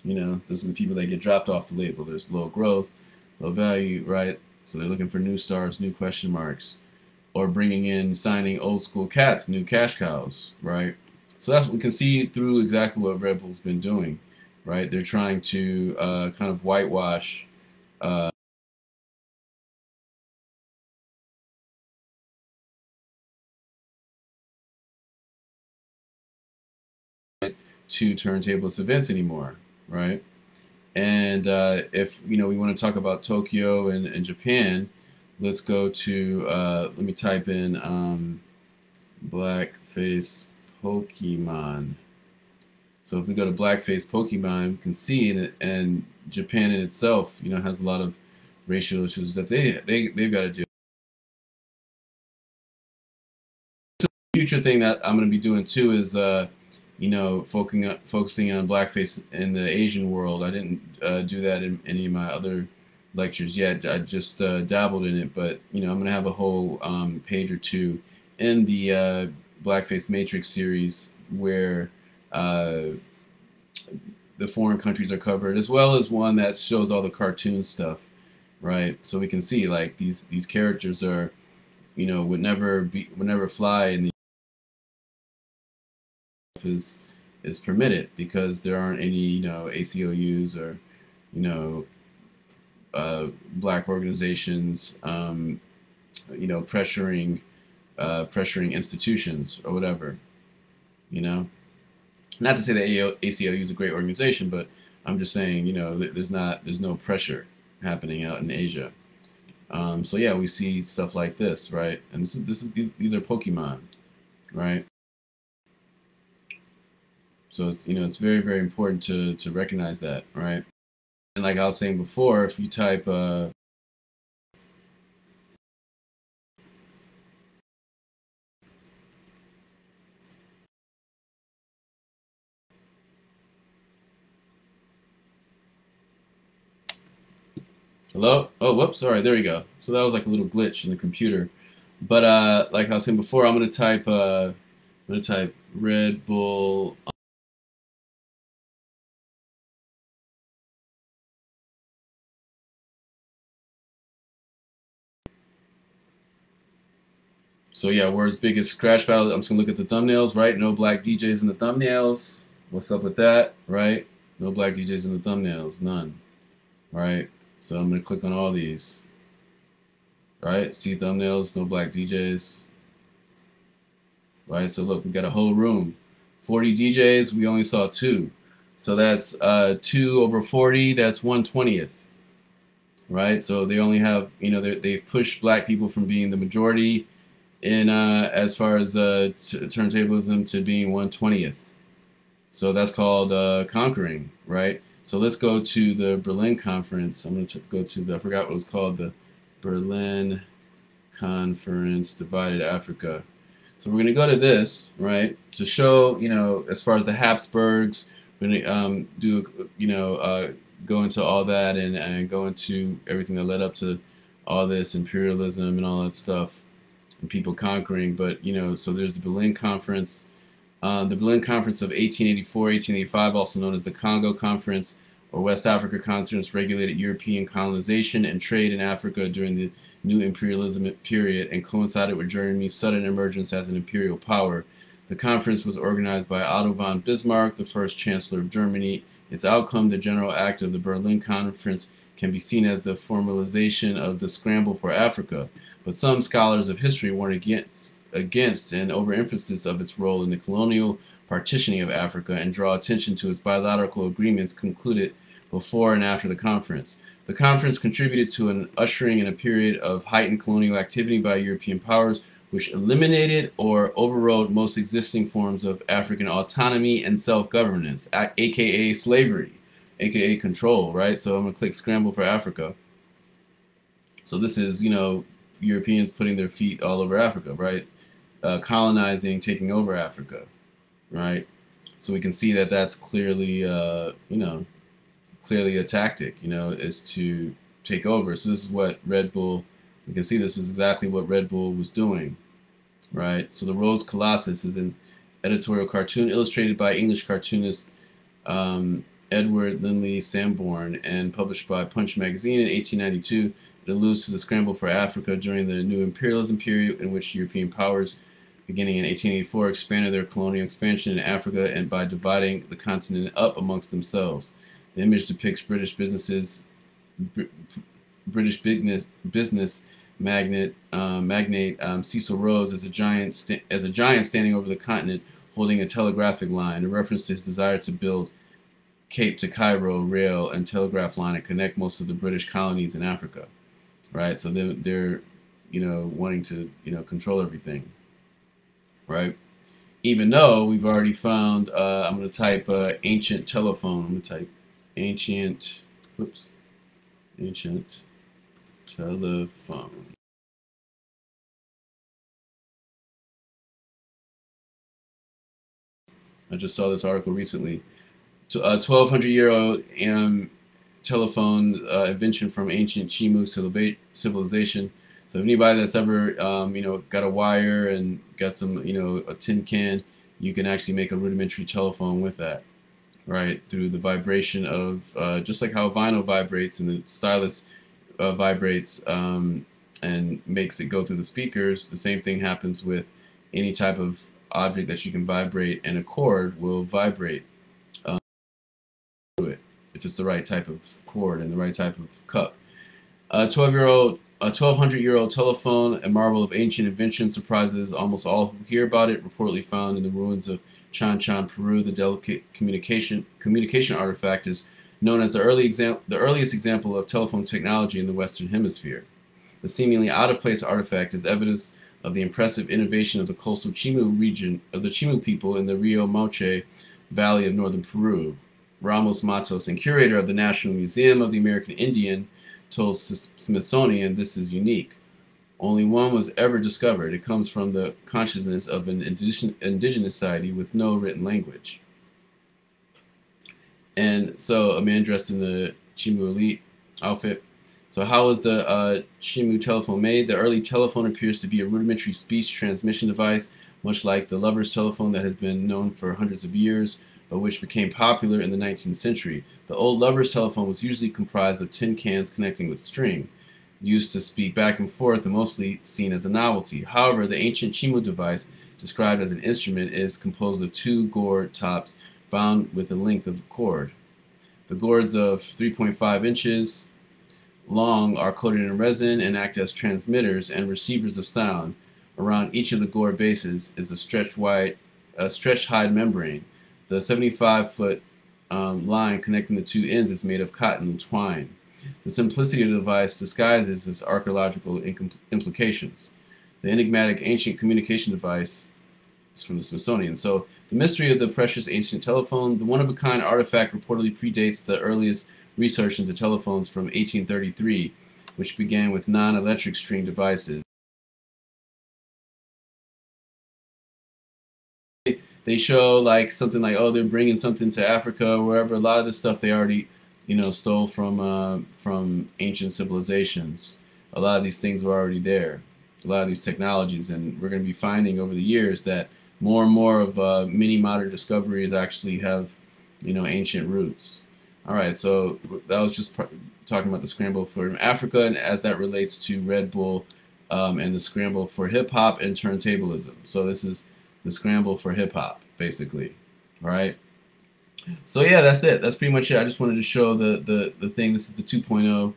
You know, those are the people that get dropped off the label. There's low growth, low value, right? So they're looking for new stars, new question marks, or signing old school cats, new cash cows, right? So that's what we can see through exactly what Red Bull's been doing, right? They're trying to kind of whitewash to turntablist events anymore, right? And if, you know, we want to talk about Tokyo and Japan, let's go to, let me type in blackface Pokemon. So if we go to blackface Pokemon, we can see and Japan in itself, you know, has a lot of racial issues that they've got to do. Future thing that I'm going to be doing too is, you know, focusing on blackface in the Asian world. I didn't do that in any of my other lectures yet. I just dabbled in it, but, you know, I'm going to have a whole page or two in the Blackface Matrix series where the foreign countries are covered, as well as one that shows all the cartoon stuff, right? So we can see, like, these characters are, you know, would never fly in the is permitted, because there aren't any, you know, ACLUs or, you know, black organizations, you know, pressuring institutions or whatever, you know. Not to say that ACLU is a great organization, but I'm just saying, you know, there's no pressure happening out in Asia. So yeah, we see stuff like this, right? And these are Pokemon, right? So it's it's very very important to recognize that, right? And like I was saying before, if you type hello, oh whoops, sorry, there we go. So that was like a little glitch in the computer. But like I was saying before, I'm gonna type Red Bull. So yeah, world's biggest crash battle. I'm just gonna look at the thumbnails, right? No black DJs in the thumbnails. What's up with that, right? No black DJs in the thumbnails, none, right? So I'm gonna click on all these, right? See thumbnails, no black DJs, right? So look, we got a whole room, 40 DJs. We only saw two, so that's 2 over 40. That's 1/20th, right? So they only have, they've pushed black people from being the majority in as far as turntablism to being 1/20th. So that's called conquering, right? So let's go to the Berlin Conference. I'm going to go to I forgot what it was called, the Berlin Conference Divided Africa. So we're going to go to this, right, to show, as far as the Habsburgs, we're going to go into all that and go into everything that led up to all this imperialism and all that stuff and people conquering. But, so there's the Berlin Conference. The Berlin Conference of 1884-1885, also known as the Congo Conference or West Africa Conference, regulated European colonization and trade in Africa during the new imperialism period and coincided with Germany's sudden emergence as an imperial power. The conference was organized by Otto von Bismarck, the first Chancellor of Germany. Its outcome, the General Act of the Berlin Conference, can be seen as the formalization of the scramble for Africa, but some scholars of history warn against an overemphasis of its role in the colonial partitioning of Africa and draw attention to its bilateral agreements concluded before and after the conference. The conference contributed to an ushering in a period of heightened colonial activity by European powers, which eliminated or overrode most existing forms of African autonomy and self-governance, aka slavery, aka control, right? So I'm going to click Scramble for Africa. So this is, Europeans putting their feet all over Africa, right? Colonizing, taking over Africa, right? So we can see that that's clearly, clearly a tactic, is to take over. So this is what Red Bull, we can see this is exactly what Red Bull was doing, right? So the Rose Colossus is an editorial cartoon illustrated by English cartoonist Edward Linley Sanborn and published by Punch magazine in 1892. It alludes to the scramble for Africa during the new imperialism period in which European powers, beginning in 1884, expanded their colonial expansion in Africa and by dividing the continent up amongst themselves. The image depicts British business magnate Cecil Rhodes as a giant standing over the continent, holding a telegraphic line, a reference to his desire to build Cape to Cairo rail and telegraph line and connect most of the British colonies in Africa, right? So they're wanting to control everything, right? Even though we've already found, I'm going to type ancient telephone. I'm going to type ancient telephone. I just saw this article recently. 1,200-year-old telephone invention from ancient Chimu civilization. So if anybody that's ever got a wire and got some a tin can, you can actually make a rudimentary telephone with that, right? Through the vibration of just like how vinyl vibrates and the stylus vibrates and makes it go through the speakers. The same thing happens with any type of object that you can vibrate, and a cord will vibrate through it if it's the right type of cord and the right type of cup. A 1,200-year-old telephone, a marvel of ancient invention, surprises almost all who hear about it. Reportedly found in the ruins of Chan Chan, Peru, the delicate communication artifact is known as the earliest example of telephone technology in the Western Hemisphere. The seemingly out-of-place artifact is evidence of the impressive innovation of the coastal Chimu region, of the Chimu people in the Rio Moche Valley of northern Peru. Ramos Matos, and curator of the National Museum of the American Indian, told Smithsonian this is unique. Only one was ever discovered. It comes from the consciousness of an indigenous society with no written language. And so a man dressed in the Chimu elite outfit. So how was the Chimu telephone made? The early telephone appears to be a rudimentary speech transmission device, much like the lover's telephone that has been known for hundreds of years, but which became popular in the 19th century. The old lover's telephone was usually comprised of tin cans connecting with string, used to speak back and forth and mostly seen as a novelty. However, the ancient Chimu device, described as an instrument, is composed of two gourd tops bound with a length of cord. The gourds of 3.5 inches long are coated in resin and act as transmitters and receivers of sound. Around each of the gourd bases is a stretched hide membrane. The 75-foot line connecting the two ends is made of cotton and twine. The simplicity of the device disguises its archaeological implications. The enigmatic ancient communication device is from the Smithsonian. So the mystery of the precious ancient telephone, the one-of-a-kind artifact reportedly predates the earliest research into telephones from 1833, which began with non-electric string devices. They show like something like, oh, they're bringing something to Africa or wherever. A lot of this stuff they already, stole from ancient civilizations. A lot of these things were already there. A lot of these technologies, and we're going to be finding over the years that more and more of many modern discoveries actually have, ancient roots. All right, so that was just talking about the scramble for Africa, and as that relates to Red Bull and the scramble for hip hop and turntablism. So this is the scramble for hip hop, basically. All right. So yeah, that's it. That's pretty much it. I just wanted to show the thing. This is the 2.0.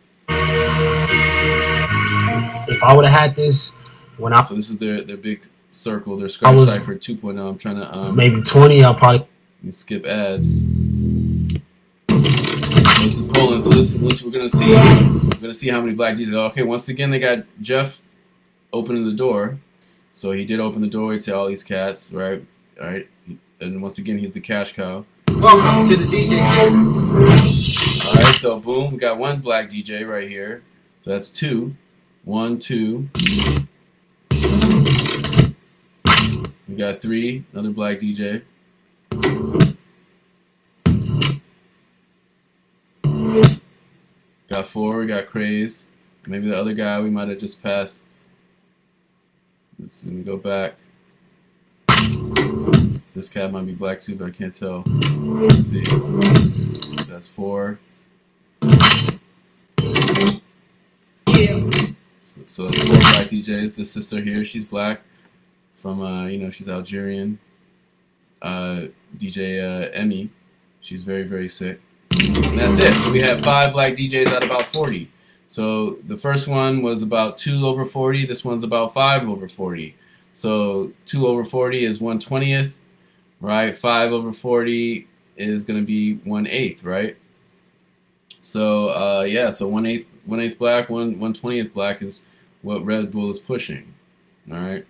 If I would have had this when I so this is their big circle, their scratch cipher 2.0. I'm trying to maybe 20. I'll probably let me skip ads. This is Poland, so this we're gonna see how many black DJs. Okay, once again they got Jeff opening the door, so he did open the doorway to all these cats, right? All right, and once again he's the cash cow. Welcome to the DJ. All right, so boom, we got one black DJ right here, so that's two. 1, 2. We got 3, another black DJ. Got 4, we got Craze. Maybe the other guy we might have just passed. Let's see, let me go back. This cat might be black too, but I can't tell. Let's see. So that's 4. So that's 4 black DJs. This sister here, she's black. From, she's Algerian. DJ Emmy. She's very, very sick. And that's it. So we have 5 black DJs out of about 40. So the first one was about 2 over 40. This one's about 5 over 40. So 2 over 40 is 1/20th, right? 5 over 40 is going to be 1/8, right? So yeah, so 1/8 black, 1/20th black is what Red Bull is pushing. All right.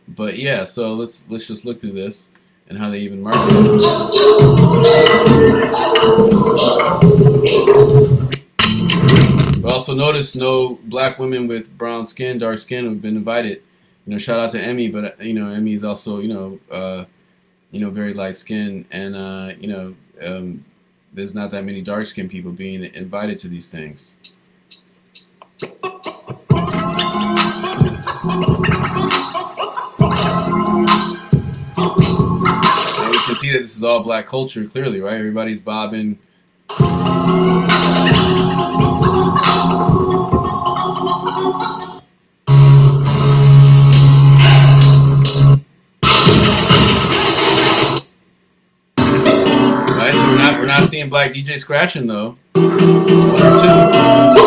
But yeah, so let's just look through this and how they even market it. But also notice no black women with brown skin, dark skin have been invited. Shout out to Emmy, but Emmy is also very light skinned, and there's not that many dark skinned people being invited to these things. And you can see that this is all black culture, clearly, right? Everybody's bobbing. Right, so we're not seeing black DJ scratching though. 1 or 2.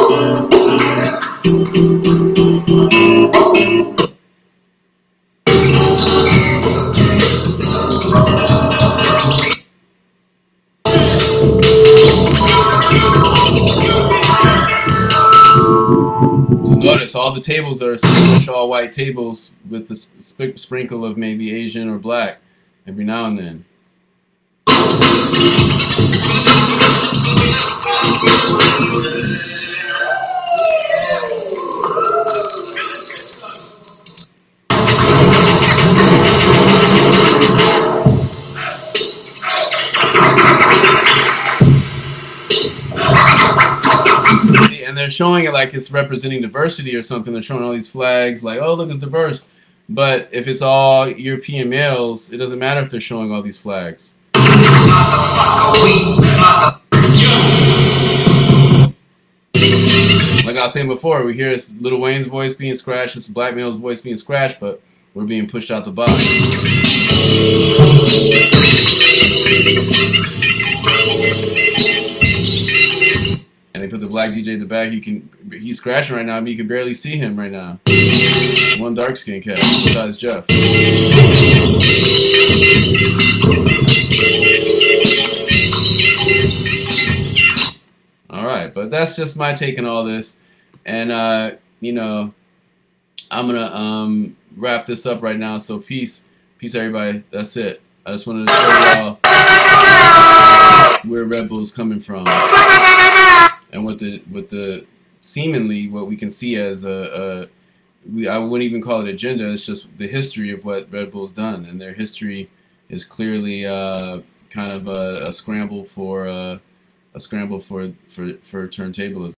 all the tables are pretty much all white tables with the sprinkle of maybe Asian or black every now and then. And they're showing it like it's representing diversity or something. They're showing all these flags like, oh, look, it's diverse. But if it's all European males, it doesn't matter if they're showing all these flags. Like I was saying before, we hear this Lil Wayne's voice being scratched, this black male's voice being scratched, but we're being pushed out the box. And they put the black DJ in the back. He's scratching right now, but you can barely see him right now. One dark skinned cat besides Jeff. Alright, but that's just my take on all this. And you know, I'm gonna wrap this up right now. So peace everybody. That's it. I just wanted to show y'all where Red Bull's coming from. And with the seemingly what we can see as I wouldn't even call it agenda. It's just the history of what Red Bull's done, and their history is clearly kind of a scramble for turntablism.